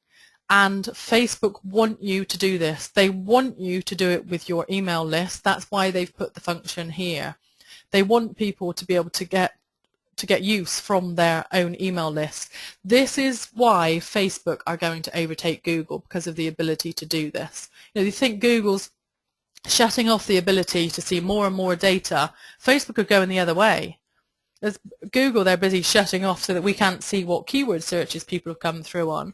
And Facebook want you to do this. They want you to do it with your email list. That's why they've put the function here. They want people to be able to get use from their own email list. This is why Facebook are going to overtake Google, because of the ability to do this. You know, you think Google's shutting off the ability to see more and more data. Facebook are going the other way. As Google, they're busy shutting off so that we can't see what keyword searches people have come through on.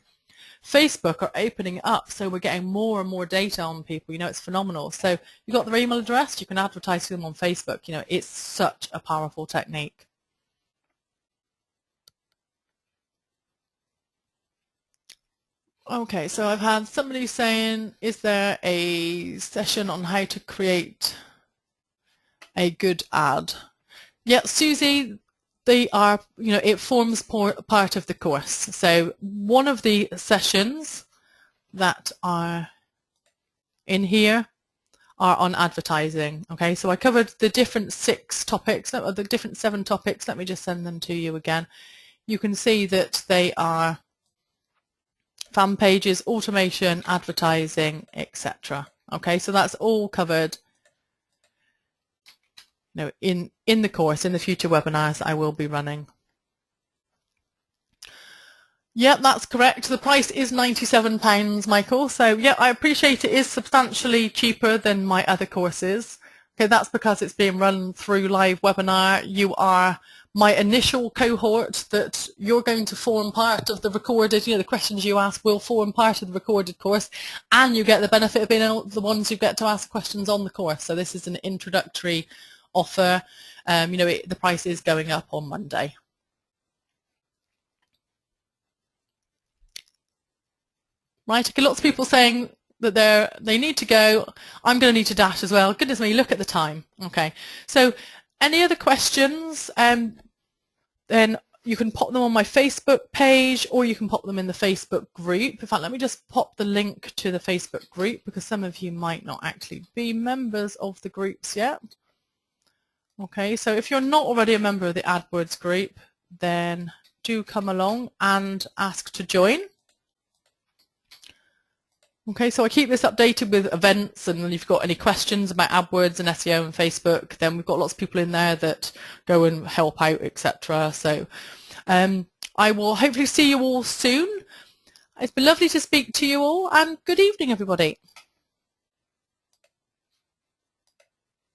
Facebook are opening up, so we're getting more and more data on people. You know, it's phenomenal. So you've got their email address, you can advertise to them on Facebook. You know, it's such a powerful technique. Okay, so I've had somebody saying, is there a session on how to create a good ad? Yeah, Susie, they are, you know, it forms part of the course. So one of the sessions that are in here are on advertising. Okay, so I covered the different 6 topics, or the different 7 topics. Let me just send them to you again. You can see that they are fan pages, automation, advertising, etc. Okay, so that's all covered, you know, in the course, in the future webinars I will be running. Yep, that's correct. The price is £97, Michael. So yeah, I appreciate it is substantially cheaper than my other courses. Okay, that's because it's being run through live webinar. You are my initial cohort that you're going to form part of the recorded, you know, the questions you ask will form part of the recorded course, and you get the benefit of being the ones who get to ask questions on the course. So this is an introductory offer. You know, the price is going up on Monday. Right, okay, lots of people saying that they need to go. I'm going to need to dash as well. Goodness me, look at the time. Okay, so any other questions? Then you can pop them on my Facebook page, or you can pop them in the Facebook group. In fact, let me just pop the link to the Facebook group, because some of you might not actually be members of the groups yet. Okay, so if you're not already a member of the AdWords group, then do come along and ask to join. Okay, so I keep this updated with events, and if you've got any questions about AdWords and SEO and Facebook, then we've got lots of people in there that go and help out, etc. So I will hopefully see you all soon. It's been lovely to speak to you all, and good evening, everybody.